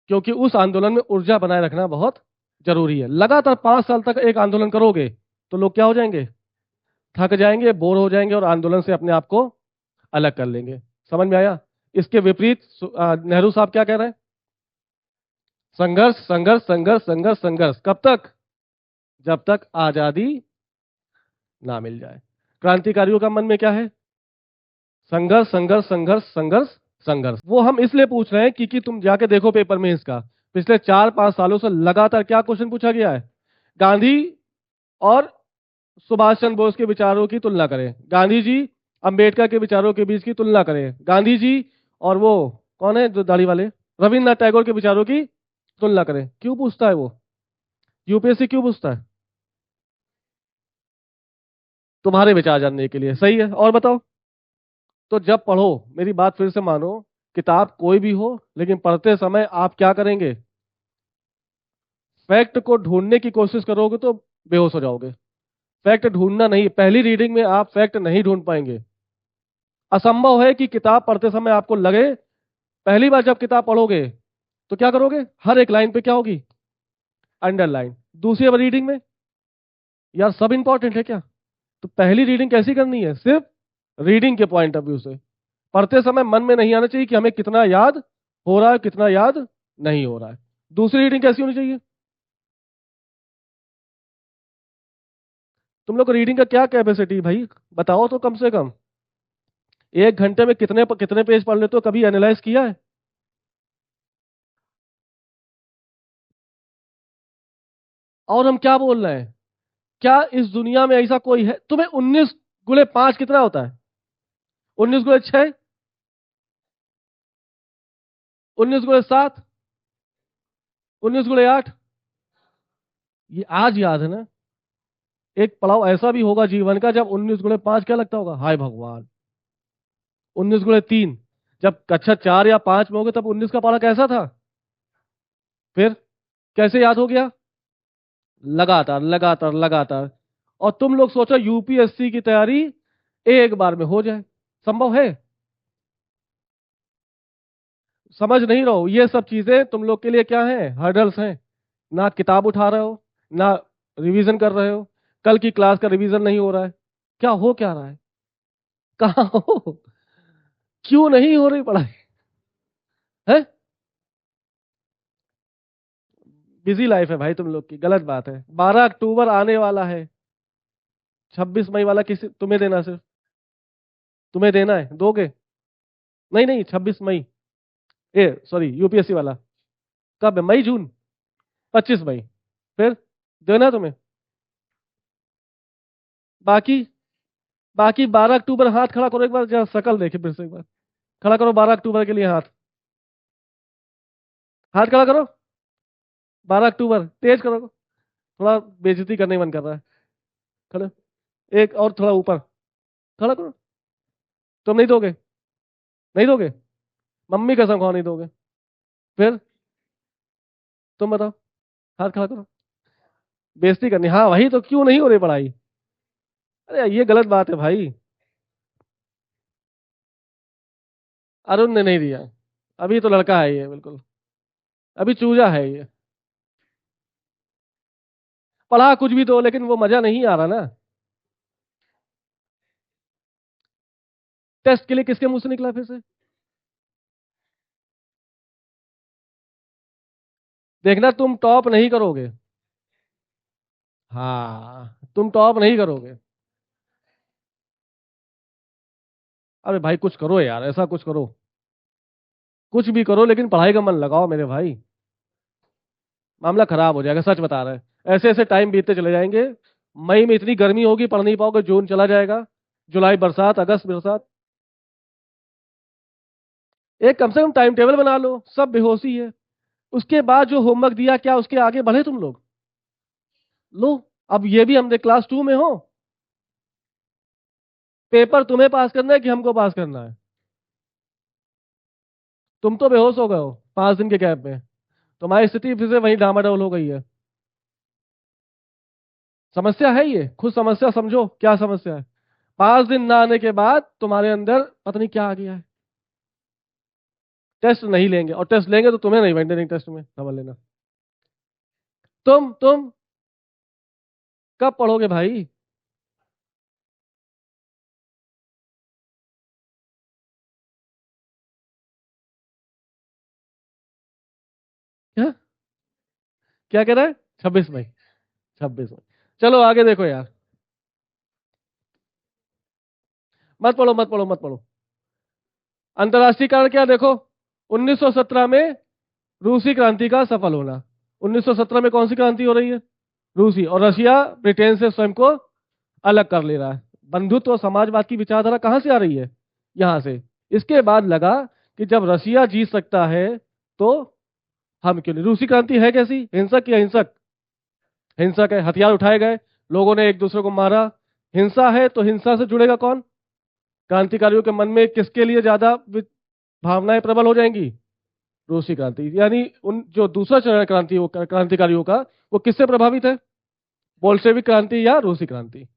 क्योंकि उस आंदोलन में ऊर्जा बनाए रखना बहुत जरूरी है। लगातार 5 साल तक एक आंदोलन करोगे तो लोग क्या हो जाएंगे, थक जाएंगे, बोर हो जाएंगे और आंदोलन से अपने आप को अलग कर लेंगे। समझ में आया? इसके विपरीत नेहरू साहब क्या कह रहे हैं, संघर्ष संघर्ष संघर्ष संघर्ष संघर्ष। कब तक? जब तक आजादी ना मिल जाए। क्रांतिकारियों का मन में क्या है, संघर्ष संघर्ष संघर्ष संघर्ष संघर्ष। वो हम इसलिए पूछ रहे हैं क्योंकि तुम जाके देखो पेपर में इसका, पिछले 4-5 सालों से लगातार क्या क्वेश्चन पूछा गया है, गांधी और सुभाष चंद्र बोस के विचारों की तुलना करें, गांधी जी अंबेडकर के विचारों के बीच की तुलना करें, गांधी जी और वो कौन है जो दाढ़ी वाले, रविन्द्रनाथ टैगोर के विचारों की तुलना करें। क्यों पूछता है वो, यूपीएससी क्यों पूछता है? तुम्हारे विचार जानने के लिए। सही है, और बताओ। तो जब पढ़ो, मेरी बात फिर से मानो, किताब कोई भी हो लेकिन पढ़ते समय आप क्या करेंगे, फैक्ट को ढूंढने की कोशिश करोगे तो बेहोश हो जाओगे। फैक्ट ढूंढना नहीं, पहली रीडिंग में आप फैक्ट नहीं ढूंढ पाएंगे। असंभव है कि किताब पढ़ते समय आपको लगे, पहली बार जब किताब पढ़ोगे तो क्या करोगे, हर एक लाइन पे क्या होगी, अंडरलाइन। दूसरी बार रीडिंग में, यार सब इंपॉर्टेंट है क्या? तो पहली रीडिंग कैसी करनी है, सिर्फ रीडिंग के पॉइंट ऑफ व्यू से। पढ़ते समय मन में नहीं आना चाहिए कि हमें कितना याद हो रहा है, कितना याद नहीं हो रहा है। दूसरी रीडिंग कैसी होनी चाहिए, तुम लोग को रीडिंग का क्या कैपेसिटी भाई बताओ तो, कम से कम 1 घंटे में कितने कितने पेज पढ़ लेते हो, कभी एनालाइज किया है? और हम क्या बोल रहे हैं, क्या इस दुनिया में ऐसा कोई है, तुम्हें 19 × 5 कितना होता है, 19 × 6, 19 × 7, 19 × 8, ये आज याद है ना? एक पड़ाव ऐसा भी होगा जीवन का जब 19 × 5 क्या लगता होगा, हाय भगवान। 19 × 3, जब कक्षा 4 या 5 में होगे तब 19 का पढ़ा कैसा था, फिर कैसे याद हो गया, लगातार लगातार लगातार। और तुम लोग सोचो यूपीएससी की तैयारी एक बार में हो जाए, संभव है? समझ नहीं रहो, ये सब चीजें तुम लोग के लिए क्या है, हर्डल्स हैं। ना किताब उठा रहे हो, ना रिवीजन कर रहे हो, कल की क्लास का रिवीजन नहीं हो रहा है। क्या हो क्या रहा है, कहाँ हो, क्यों नहीं हो रही पढ़ाई है? बिजी लाइफ है भाई तुम लोग की, गलत बात है। 12 अक्टूबर आने वाला है, 26 मई वाला किसी तुम्हें देना, सिर्फ तुम्हें देना है, दोगे? नहीं नहीं, 26 मई, ए सॉरी यूपीएससी वाला कब है, मई जून, 25 मई, फिर देना है तुम्हें। बाकी बाकी 12 अक्टूबर, हाथ खड़ा करो एक बार, जरा शकल देखे फिर से एक बार, खड़ा करो 12 अक्टूबर के लिए हाथ, हाथ खड़ा करो। 12 अक्टूबर तेज करो, थोड़ा बेइज्जती करने का मन कर रहा है। खड़े, एक और थोड़ा ऊपर, खड़ा करो। तुम नहीं दोगे, नहीं दोगे, मम्मी कसम खाओ नहीं दोगे, फिर तुम बताओ, हाथ खड़ा करो। बेइज्जती करनी, हाँ वही तो, क्यों नहीं हो रही पढ़ाई? अरे ये गलत बात है भाई। अरुण ने नहीं दिया, अभी तो लड़का है ये बिल्कुल, अभी चूजा है ये। पढ़ा कुछ भी तो, लेकिन वो मजा नहीं आ रहा ना। टेस्ट के लिए किसके मुंह से निकला फिर से, देखना तुम टॉप नहीं करोगे। हाँ तुम टॉप नहीं करोगे। अरे भाई कुछ करो यार, ऐसा कुछ करो, कुछ भी करो लेकिन पढ़ाई का मन लगाओ मेरे भाई, मामला खराब हो जाएगा, सच बता रहे हैं। ऐसे ऐसे टाइम बीतते चले जाएंगे, मई में इतनी गर्मी होगी पढ़ नहीं पाओगे, जून चला जाएगा, जुलाई बरसात, अगस्त बरसात। एक कम से कम टाइम टेबल बना लो, सब बेहोशी है। उसके बाद जो होमवर्क दिया, क्या उसके आगे बढ़े तुम लोग? लो, अब ये भी हम क्लास 2 में हो, पेपर तुम्हें पास करना है कि हमको पास करना है? तुम तो बेहोश हो गए हो 5 दिन के गैप में, तुम्हारी स्थिति फिर से वही डामाडोल हो गई है। समस्या है ये, खुद समस्या समझो क्या समस्या है। 5 दिन ना आने के बाद तुम्हारे अंदर पता नहीं क्या आ गया है। टेस्ट नहीं लेंगे, और टेस्ट लेंगे तो तुम्हें नहीं बैठने टेस्ट में, समझ लेना। तुम कब पढ़ोगे भाई? क्या क्या कह रहा है? 26 मई। 26 मई। चलो आगे देखो यार। मत पढ़ो मत पढ़ो मत पढ़ो। अंतर्राष्ट्रीय कारण क्या देखो। 1917 में रूसी क्रांति का सफल होना। 1917 में कौन सी क्रांति हो रही है? रूसी। और रशिया ब्रिटेन से स्वयं को अलग कर ले रहा है। बंधुत्व और समाजवाद की विचारधारा कहां से आ रही है? यहां से। इसके बाद लगा कि जब रशिया जीत सकता है तो हम क्यों नहीं। रूसी क्रांति है कैसी? हिंसक या हिंसक? हिंसक है। हथियार उठाए गए, लोगों ने एक दूसरे को मारा। हिंसा है तो हिंसा से जुड़ेगा कौन? क्रांतिकारियों के मन में किसके लिए ज्यादा भावनाएं प्रबल हो जाएंगी? रूसी क्रांति। यानी उन जो दूसरा चरण क्रांतिकारियों का, वो किससे प्रभावित है? बोल्शेविक क्रांति या रूसी क्रांति?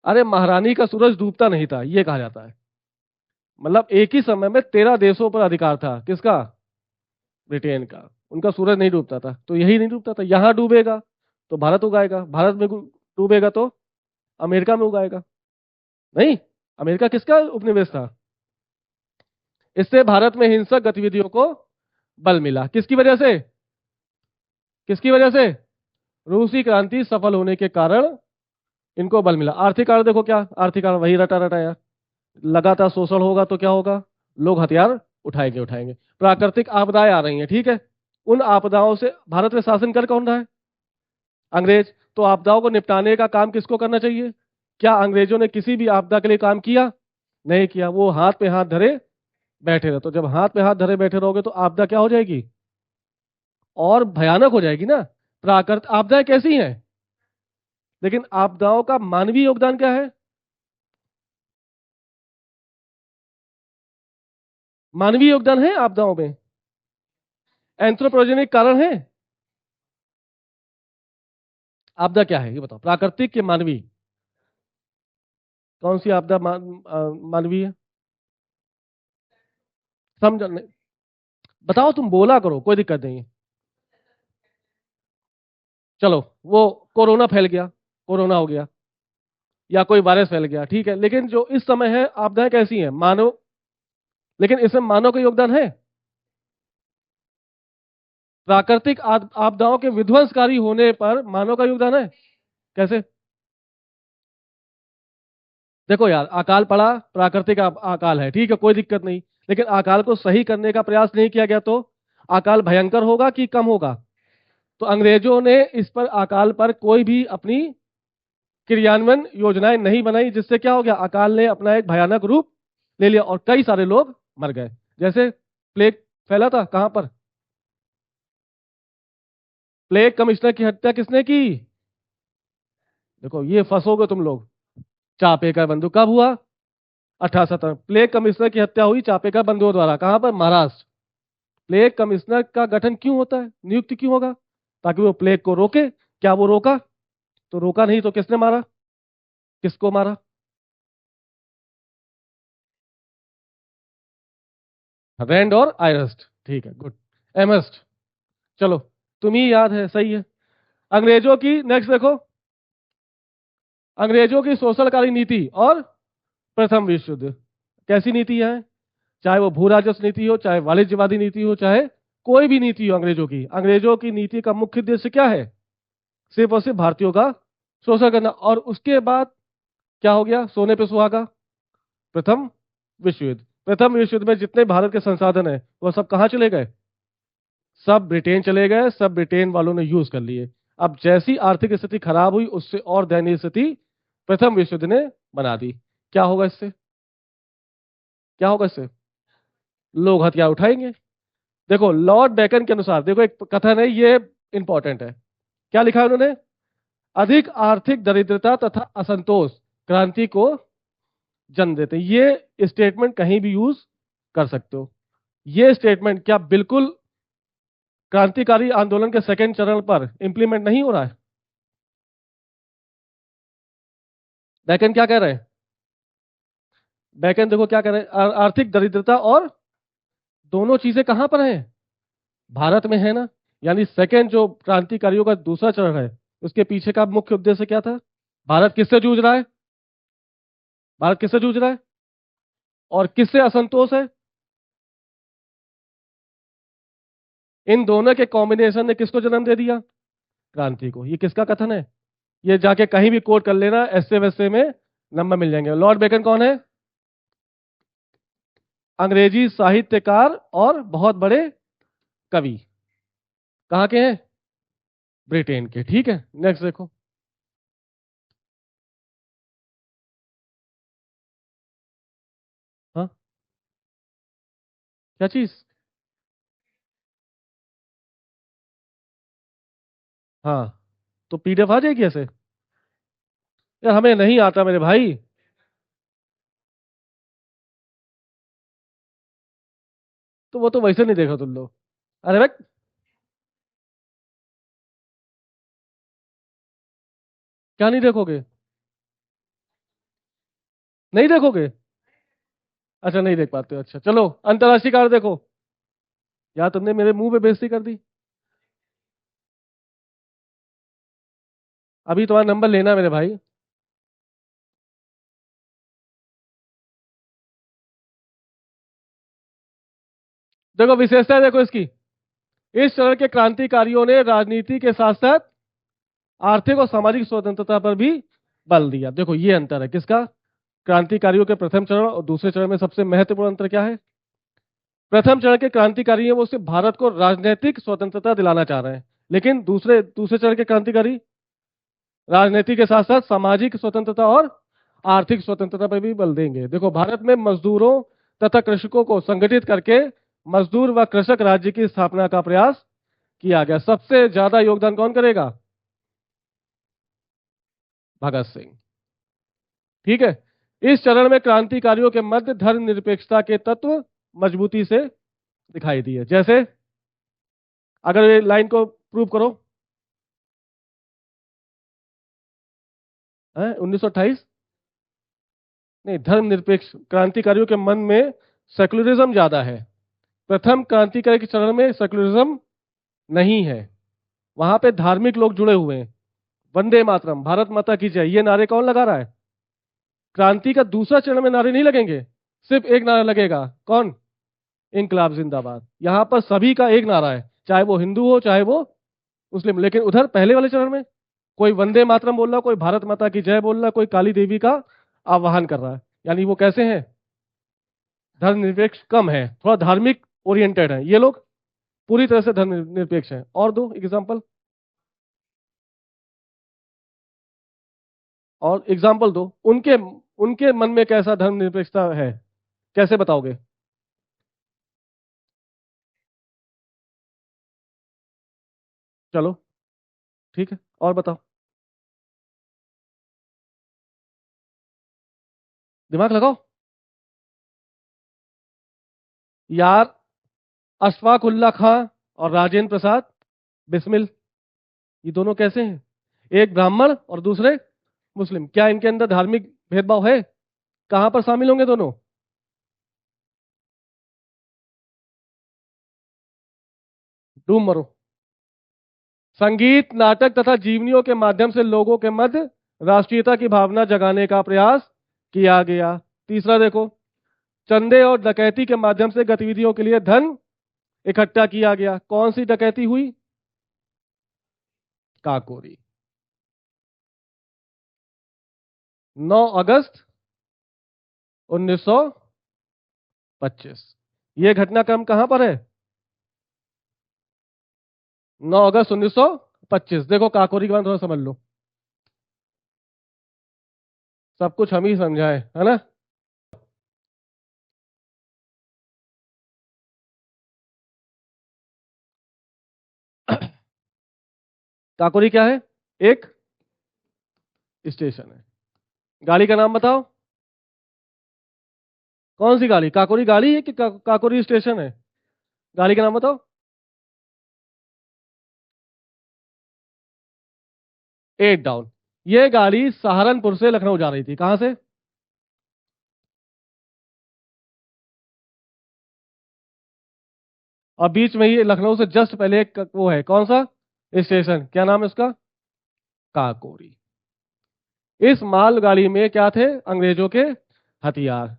अरे महारानी का सूरज डूबता नहीं था, ये कहा जाता है। मतलब एक ही समय में 13 देशों पर अधिकार था। किसका? ब्रिटेन का। उनका सूरज नहीं डूबता था, तो यही नहीं डूबता था। यहां डूबेगा तो भारत उगाएगा, भारत में डूबेगा तो अमेरिका में उगाएगा। नहीं, अमेरिका किसका उपनिवेश था? इससे भारत में हिंसक गतिविधियों को बल मिला। किसकी वजह से? किसकी वजह से? रूसी क्रांति सफल होने के कारण इनको बल मिला। आर्थिक कारण देखो क्या, आर्थिक कारण वही रटा रटाया। लगातार शोषण होगा तो क्या होगा? लोग हथियार उठाएंगे उठाएंगे। प्राकृतिक आपदाएं आ रही हैं, ठीक है। उन आपदाओं से भारत में शासन कर कौन रहा है? अंग्रेज। तो आपदाओं को निपटाने का काम किसको करना चाहिए? क्या अंग्रेजों ने किसी भी आपदा के लिए काम किया? नहीं किया। वो हाथ पे हाथ धरे बैठे रहे। तो जब हाथ पे हाथ धरे बैठे रहोगे तो आपदा क्या हो जाएगी? और भयानक हो जाएगी ना। प्राकृतिक आपदाएं कैसी हैं? लेकिन आपदाओं का मानवीय योगदान क्या है? मानवीय योगदान है आपदाओं में? एंथ्रोपोजेनिक कारण है? आपदा क्या है ये बताओ, प्राकृतिक के मानवीय? कौन सी आपदा मानवीय है? समझ नहीं। बताओ, तुम बोला करो, कोई दिक्कत नहीं है। चलो, वो कोरोना फैल गया, कोरोना हो गया, या कोई वायरस फैल गया, ठीक है। लेकिन जो इस समय है आपदाएं कैसी हैं? मानव। लेकिन इसमें मानव का योगदान है? प्राकृतिक आपदाओं के विध्वंसकारी होने पर मानव का योगदान है? कैसे? देखो यार, अकाल पड़ा, प्राकृतिक अकाल है, ठीक है, कोई दिक्कत नहीं। लेकिन अकाल को सही करने का प्रयास नहीं किया गया तो अकाल भयंकर होगा कि कम होगा? तो अंग्रेजों ने इस पर, अकाल पर कोई भी अपनी क्रियान्वयन योजनाएं नहीं बनाई, जिससे क्या हो गया? अकाल ने अपना एक भयानक रूप ले लिया और कई सारे लोग मर गए। जैसे प्लेग फैला था कहां पर? प्लेग कमिश्नर की हत्या किसने की? देखो ये फंसोगे तुम लोग। चापेकर बंधु कब हुआ? 1870। प्लेग कमिश्नर की हत्या हुई चापेकर बंधुओं द्वारा। कहां पर? महाराष्ट्र। प्लेग कमिश्नर का गठन क्यों होता है, नियुक्त क्यों होगा? ताकि वो प्लेग को रोके। क्या वो रोका? तो रोका नहीं तो किसने मारा? किसको मारा? रैंड और आयरस्ट, ठीक है, गुड। एमस्ट। चलो, तुम्हें याद है, सही है। अंग्रेजों की नेक्स्ट देखो। अंग्रेजों की शोषणकारी नीति और प्रथम विश्व युद्ध। कैसी नीति है? चाहे वो भू राजस्व नीति हो, चाहे वाणिज्यवादी नीति हो, चाहे कोई भी नीति हो अंग्रेजों की नीति का मुख्य उद्देश्य क्या है? सिर्फ और सिर्फ भारतीयों का शोषण करना। और उसके बाद क्या हो गया? सोने पे सुहागा, प्रथम विश्व युद्ध। प्रथम विश्व युद्ध में जितने भारत के संसाधन है वो सब कहाँ चले गए? सब ब्रिटेन चले गए, सब ब्रिटेन वालों ने यूज कर लिए। अब जैसी आर्थिक स्थिति खराब हुई, उससे और दयनीय स्थिति प्रथम विश्व युद्ध ने बना दी। क्या होगा इससे? क्या होगा इससे? लोग हथियार उठाएंगे। देखो लॉर्ड बेकन के अनुसार, देखो एक कथन है, ये इंपॉर्टेंट है। क्या लिखा है उन्होंने? अधिक आर्थिक दरिद्रता तथा असंतोष क्रांति को जन्म देते हैं। ये स्टेटमेंट कहीं भी यूज कर सकते हो। ये स्टेटमेंट क्या बिल्कुल क्रांतिकारी आंदोलन के सेकंड चरण पर इंप्लीमेंट नहीं हो रहा है? बैकन क्या कह रहे हैं? बैकन देखो क्या कह रहे हैं, आर्थिक दरिद्रता और दोनों चीजें कहां पर हैं? भारत में है ना। यानी सेकंड जो क्रांतिकारियों का दूसरा चरण है, उसके पीछे का मुख्य उद्देश्य क्या था? भारत किससे जूझ रहा है? भारत किससे जूझ रहा है और किससे असंतोष है? इन दोनों के कॉम्बिनेशन ने किसको जन्म दे दिया? क्रांति को। ये किसका कथन है? ये जाके कहीं भी कोट कर लेना, ऐसे वैसे में नंबर मिल जाएंगे। लॉर्ड बेकन कौन है? अंग्रेजी साहित्यकार और बहुत बड़े कवि। कहाँ के हैं? ब्रिटेन के। ठीक है, नेक्स्ट देखो। हाँ, क्या चीज? हाँ, तो पीडीएफ आ जाएगी ऐसे? यार हमें नहीं आता मेरे भाई। तो वो तो वैसे नहीं देखो तुम लोग। अरे भाई, क्या नहीं देखोगे? नहीं देखोगे? अच्छा, नहीं देख पाते हो। अच्छा चलो, अंतर्राष्ट्रीय कार्ड देखो। यार तुमने मेरे मुंह पे बेइज्जती कर दी। अभी तुम्हारा नंबर लेना है मेरे भाई। देखो विशेषता है, देखो इसकी। इस चरण के क्रांतिकारियों ने राजनीति के साथ साथ आर्थिक और सामाजिक स्वतंत्रता पर भी बल दिया। देखो ये अंतर है किसका? क्रांतिकारियों के प्रथम चरण और दूसरे चरण में सबसे महत्वपूर्ण अंतर क्या है? प्रथम चरण के क्रांतिकारी हैं वो सिर्फ भारत को राजनीतिक स्वतंत्रता दिलाना चाह रहे हैं, लेकिन दूसरे दूसरे चरण के क्रांतिकारी राजनीति के साथ साथ सामाजिक स्वतंत्रता और आर्थिक स्वतंत्रता पर भी बल देंगे। देखो भारत में मजदूरों तथा कृषकों को संगठित करके मजदूर व कृषक राज्य की स्थापना का प्रयास किया गया। सबसे ज्यादा योगदान कौन करेगा? भगत सिंह। ठीक है। इस चरण में क्रांतिकारियों के मध्य धर्मनिरपेक्षता के तत्व मजबूती से दिखाई दिए। जैसे, अगर ये लाइन को प्रूव करो। 1928? नहीं, धर्मनिरपेक्ष क्रांतिकारियों के मन में सेकुलरिज्म ज्यादा है। प्रथम क्रांतिकारी के चरण में सेकुलरिज्म नहीं है। वहां पे धार्मिक लोग जुड़े हुए हैं। वंदे मातरम, भारत माता की जय, ये नारे कौन लगा रहा है? क्रांति का दूसरा चरण में नारे नहीं लगेंगे, सिर्फ एक नारा लगेगा। कौन? इनकलाब जिंदाबाद। यहां पर सभी का एक नारा है, चाहे वो हिंदू हो चाहे वो मुस्लिम। लेकिन उधर पहले वाले चरण में कोई वंदे मातरम बोल रहा, कोई भारत माता की जय बोल रहा, कोई काली देवी का आह्वान कर रहा है। यानी वो कैसे हैं? धर्मनिरपेक्ष कम है, थोड़ा धार्मिक ओरिएंटेड है। ये लोग पूरी तरह से धर्मनिरपेक्ष हैं। और दो एग्जांपल, और एग्जांपल दो उनके। उनके मन में कैसा धर्मनिरपेक्षता है, कैसे बताओगे? चलो ठीक है, और बताओ। दिमाग लगाओ यार। अशफाक उल्ला खां और राजेंद्र प्रसाद बिस्मिल, ये दोनों कैसे हैं? एक ब्राह्मण और दूसरे मुस्लिम। क्या इनके अंदर धार्मिक भेदभाव है? कहां पर शामिल होंगे दोनों? डूब मरो। संगीत, नाटक तथा जीवनियों के माध्यम से लोगों के मध्य राष्ट्रीयता की भावना जगाने का प्रयास किया गया। तीसरा देखो, चंदे और डकैती के माध्यम से गतिविधियों के लिए धन इकट्ठा किया गया। कौन सी डकैती हुई? काकोरी। 9 अगस्त 1925। यह घटनाक्रम कहां पर है? 9 अगस्त 1925। देखो काकोरी के बारे में थोड़ा समझ लो। सब कुछ हम ही समझाए है ना। काकोरी क्या है? एक स्टेशन है। गाड़ी का नाम बताओ। कौन सी गाड़ी? काकोरी गाड़ी है कि काकोरी स्टेशन है? गाड़ी का नाम बताओ। 8 डाउन। ये गाड़ी सहारनपुर से लखनऊ जा रही थी। कहां से? और बीच में ही लखनऊ से जस्ट पहले एक वो है, कौन सा स्टेशन, क्या नाम है उसका? काकोरी। इस मालगाड़ी में क्या थे? अंग्रेजों के हथियार।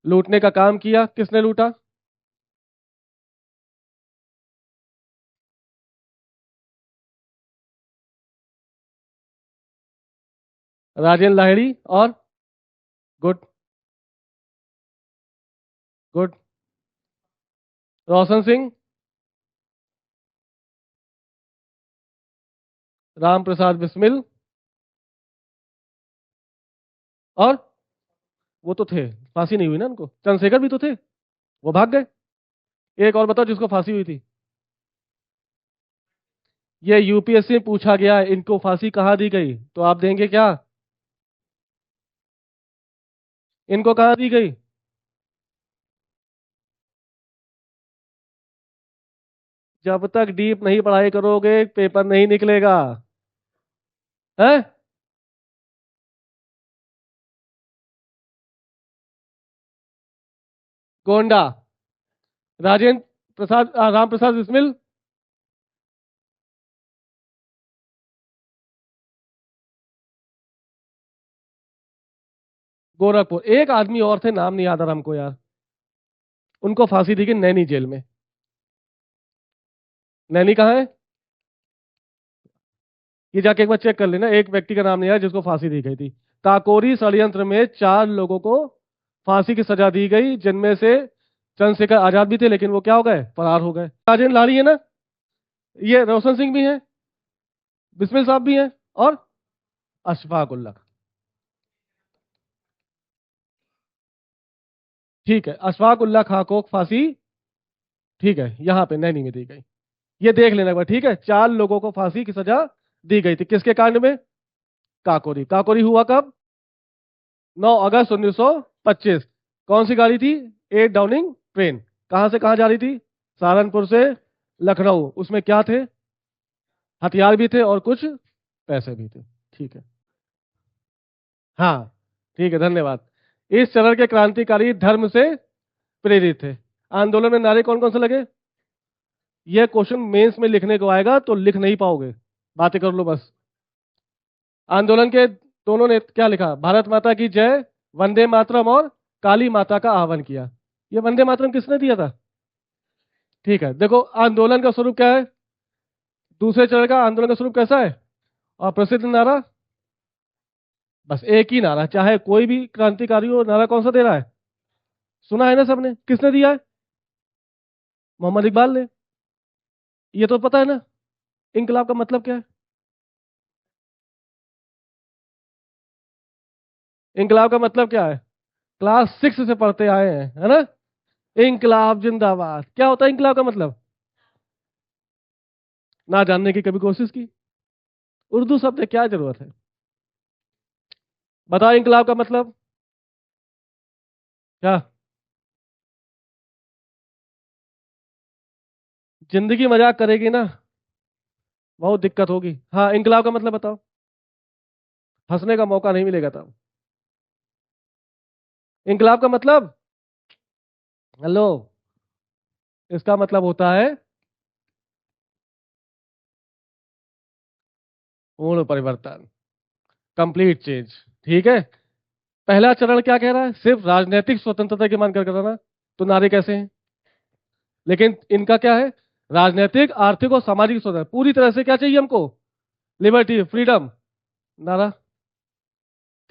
लूटने का काम किया। किसने लूटा? राजेंद्र लाहिड़ी। और? गुड। गुड। रोशन सिंह। राम प्रसाद बिस्मिल। और? वो तो थे, फांसी नहीं हुई ना उनको। चंद्रशेखर भी तो थे, वो भाग गए। एक और बताओ जिसको फांसी हुई थी। ये यूपीएससी में पूछा गया है, इनको फांसी कहाँ दी गई, तो आप देंगे क्या? इनको कहाँ दी गई? जब तक डीप नहीं पढ़ाई करोगे पेपर नहीं निकलेगा। है? गोंडा। राजेंद्र प्रसाद, राम प्रसाद बिस्मिल। गोरखपुर। एक आदमी और थे, नाम नहीं याद आ रहा हमको यार। उनको फांसी दी गई नैनी जेल में। नैनी कहाँ है? ये जाके एक बार चेक कर लेना, एक व्यक्ति का नाम नहीं आया जिसको फांसी दी गई थी। काकोरी षड्यंत्र में 4 लोगों को फांसी की सजा दी गई, जिनमें से चंद्रशेखर आजाद भी थे, लेकिन वो क्या हो गए, फरार हो गए। राजेंद्र लारी है ना? ये रोशन सिंह भी हैं, बिस्मिल साहब भी हैं, और अशफाक उल्लाह। ठीक है, अशफाक उल्लाह खां को फांसी, ठीक है, यहाँ पे नैनी में दी गई। ये देख लेना एक बार, ठीक है। 4 लोगों को फांसी की सजा दी गई थी, किसके कांड में? काकोरी। काकोरी हुआ कब? 9 अगस्त 1925। कौन सी गाड़ी थी? 8 डाउनिंग ट्रेन। कहां से कहां जा रही थी? सहारनपुर से लखनऊ। उसमें क्या थे? हथियार भी थे और कुछ पैसे भी थे। ठीक है। हाँ, ठीक है, धन्यवाद। इस चरण के क्रांतिकारी धर्म से प्रेरित थे। आंदोलन में नारे कौन कौन से लगे? यह क्वेश्चन मेंस में लिखने को आएगा तो लिख नहीं पाओगे, बातें कर लो बस। आंदोलन के दोनों ने क्या लिखा? भारत माता की जय, वंदे मातरम और काली माता का आह्वान किया। ये वंदे मातरम किसने दिया था? ठीक है, देखो आंदोलन का स्वरूप क्या है। दूसरे चरण का आंदोलन का स्वरूप कैसा है? और प्रसिद्ध नारा, बस एक ही नारा, चाहे कोई भी क्रांतिकारी हो, नारा कौन सा दे रहा है? सुना है ना सबने, किसने दिया है? मोहम्मद इकबाल ने। ये तो पता है ना। इनकलाब का मतलब क्या है? इनकलाब का मतलब क्या है? क्लास 6 से पढ़ते आए हैं, है ना। इनकलाब जिंदाबाद, क्या होता है इनकलाब का मतलब? ना जानने की कभी कोशिश की? उर्दू शब्द है, क्या जरूरत है? बताओ इनकलाब का मतलब क्या? जिंदगी मजाक करेगी ना, बहुत दिक्कत होगी। हाँ, इनकलाब का मतलब बताओ। हंसने का मौका नहीं मिलेगा तब। इनकलाब का मतलब, हेलो, इसका मतलब होता है पूर्ण परिवर्तन, कंप्लीट चेंज। ठीक है। पहला चरण क्या कह रहा है? सिर्फ राजनीतिक स्वतंत्रता की मांग कर रहा ना, तो नारे कैसे हैं? लेकिन इनका क्या है? राजनीतिक, आर्थिक और सामाजिक स्वतंत्रता पूरी तरह से, क्या चाहिए हमको? Liberty, freedom. नारा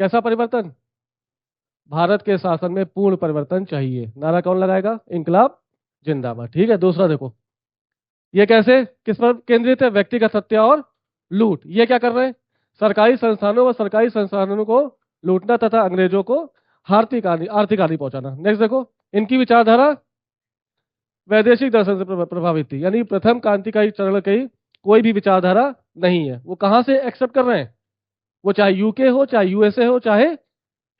कैसा परिवर्तन? भारत के शासन में पूर्ण परिवर्तन चाहिए। नारा कौन लगाएगा? इनकलाब जिंदाबाद। ठीक है, दूसरा देखो। ये कैसे, किस पर केंद्रित है? व्यक्तिगत हत्या और लूट। ये क्या कर रहे हैं? सरकारी संस्थानों व सरकारी संसाधनों को लूटना तथा अंग्रेजों को आर्थिक हानि पहुंचाना। नेक्स्ट देखो। इनकी विचारधारा वैदेशिक दर्शन से प्रभावित थी, यानी प्रथम क्रांतिकारी चरण की कोई भी विचारधारा नहीं है। वो कहां से एक्सेप्ट कर रहे हैं? वो चाहे यूके हो, चाहे यूएसए हो, चाहे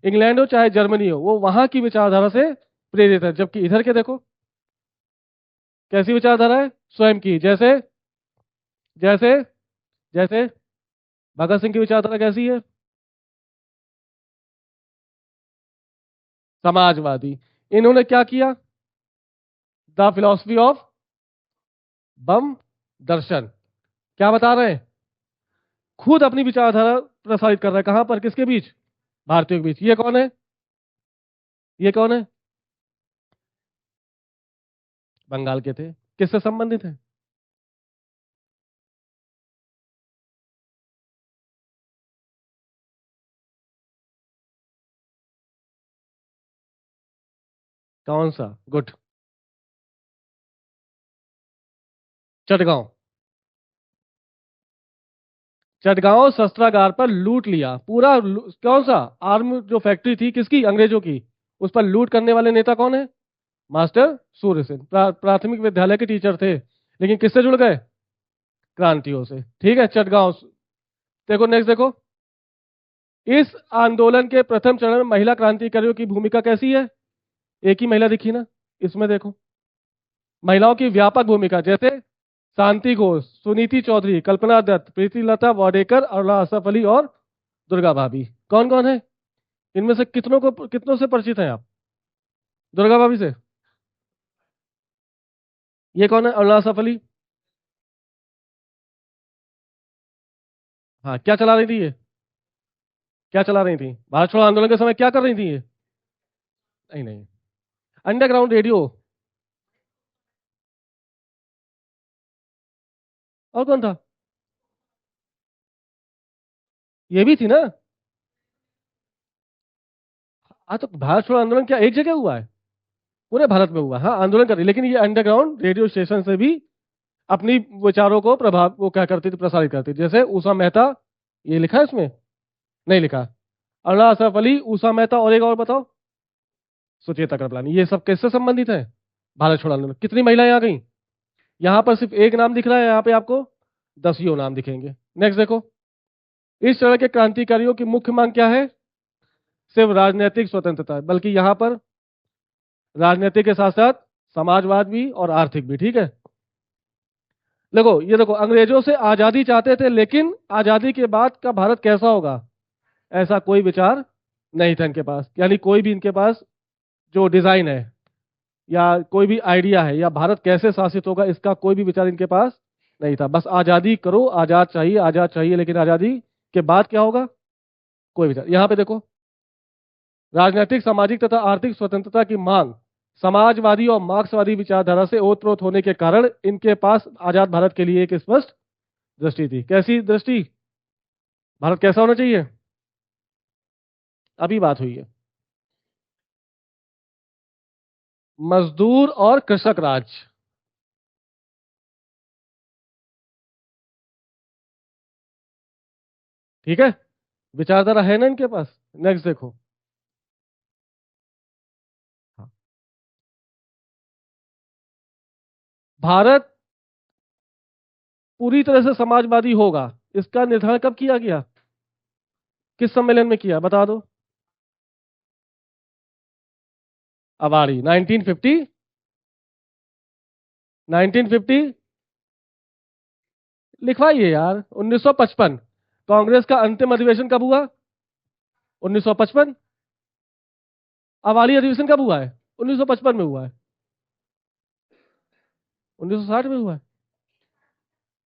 इंग्लैंड हो चाहे जर्मनी हो, वो वहां की विचारधारा से प्रेरित है। जबकि इधर के देखो कैसी विचारधारा है, स्वयं की। जैसे जैसे जैसे भगत सिंह की विचारधारा कैसी है, समाजवादी। इन्होंने क्या किया, द फिलॉसफी ऑफ बम दर्शन। क्या बता रहे हैं, खुद अपनी विचारधारा प्रसारित कर रहा है, कहां पर, किसके बीच, भारतीयों के बीच। ये कौन है, ये कौन है, बंगाल के थे। किससे संबंधित है, कौन सा, गुड, चटगांव। चटगांव शस्त्रागार पर लूट लिया पूरा, कौन सा, आर्म जो फैक्ट्री थी किसकी, अंग्रेजों की, उस पर लूट करने वाले नेता कौन है, मास्टर सूर्य सेन। प्राथमिक विद्यालय के टीचर थे, लेकिन किससे जुड़ गए, क्रांतियों से। ठीक है, चटगांव। देखो नेक्स्ट देखो, इस आंदोलन के प्रथम चरण में महिला क्रांतिकारियों की भूमिका कैसी है, एक ही महिला दिखी ना इसमें, देखो महिलाओं की व्यापक भूमिका, जैसे शांति घोष, सुनीति चौधरी, कल्पना दत्त, प्रीतिलता वाडेकर, अरुणा असफ अली और दुर्गा भाभी। कौन कौन है, इनमें से कितनों से परिचित हैं आप, दुर्गा भाभी से। ये कौन है, अरुणा असफ अली। हाँ, क्या चला रही थी ये, क्या चला रही थी, भारत छोड़ो आंदोलन के समय क्या कर रही थी ये, नहीं नहीं, अंडरग्राउंड रेडियो। और कौन था, ये भी थी ना। हाँ, तो भारत छोड़ो आंदोलन क्या एक जगह हुआ है, पूरे भारत में हुआ। हाँ, आंदोलन कर रही, लेकिन ये अंडरग्राउंड रेडियो स्टेशन से भी अपनी विचारों को प्रभाव, वो क्या करती थी, प्रसारित करती थी। जैसे उषा मेहता, ये लिखा है इसमें, नहीं लिखा, अरुणा असफ अली, उषा मेहता, और एक और बताओ, सुचेता कृपलानी। ये सब किससे संबंधित है, भारत छोड़ो आंदोलन। कितनी महिलाएं आ गई, यहाँ पर सिर्फ एक नाम दिख रहा है, यहाँ पे आपको दसियों नाम दिखेंगे। नेक्स्ट देखो, इस तरह के क्रांतिकारियों की मुख्य मांग क्या है, सिर्फ राजनीतिक स्वतंत्रता, बल्कि यहाँ पर राजनीति के साथ साथ समाजवाद भी और आर्थिक भी। ठीक है, देखो ये देखो, अंग्रेजों से आजादी चाहते थे, लेकिन आजादी के बाद का भारत कैसा होगा, ऐसा कोई विचार नहीं था इनके पास। यानी कोई भी इनके पास जो डिजाइन है या कोई भी आइडिया है, या भारत कैसे शासित होगा, इसका कोई भी विचार इनके पास नहीं था। बस आजादी करो, आजाद चाहिए, आजाद चाहिए, लेकिन आजादी के बाद क्या होगा, कोई विचार। यहां पे देखो, राजनीतिक, सामाजिक तथा आर्थिक स्वतंत्रता की मांग समाजवादी और मार्क्सवादी विचारधारा से ओतप्रोत होने के कारण इनके पास आजाद भारत के लिए एक स्पष्ट दृष्टि थी। कैसी दृष्टि, भारत कैसा होना चाहिए, अभी बात हुई है, मजदूर और कृषक राज। ठीक है, विचारधारा है ना इनके पास। नेक्स्ट देखो, हाँ, भारत पूरी तरह से समाजवादी होगा, इसका निर्धारण कब किया गया, किस सम्मेलन में किया, बता दो, अवारी 1950, 1950, लिखवाइए यार, 1955। कांग्रेस का अंतिम अधिवेशन कब हुआ, 1955। अवाली अधिवेशन कब हुआ है, 1955 में हुआ है, 1960 में हुआ है।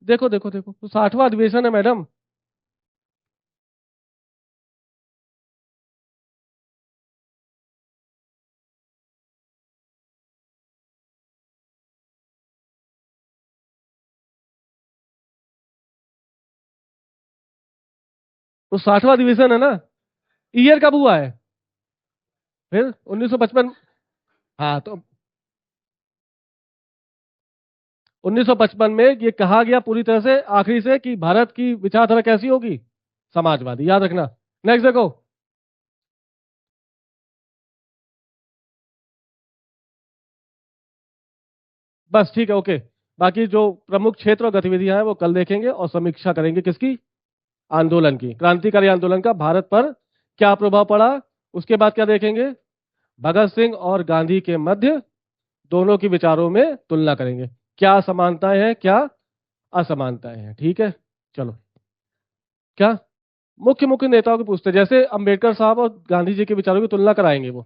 देखो देखो देखो, तो 60वां अधिवेशन है मैडम। तो 60वां अधिवेशन है ना, ईयर कब हुआ है, फिर 1955। हाँ, तो 1955 में ये कहा गया पूरी तरह से आखिरी से कि भारत की विचारधारा कैसी होगी, समाजवादी, याद रखना। नेक्स्ट देखो, बस ठीक है, ओके। बाकी जो प्रमुख क्षेत्र और गतिविधियां हैं वो कल देखेंगे, और समीक्षा करेंगे किसकी, आंदोलन की, क्रांतिकारी आंदोलन का भारत पर क्या प्रभाव पड़ा, उसके बाद क्या देखेंगे, भगत सिंह और गांधी के मध्य दोनों की विचारों में तुलना करेंगे, क्या समानताएं हैं क्या असमानताएं हैं। ठीक है, चलो। क्या मुख्य मुख्य नेताओं को पूछते हैं, जैसे अंबेडकर साहब और गांधी जी के विचारों की तुलना कराएंगे वो।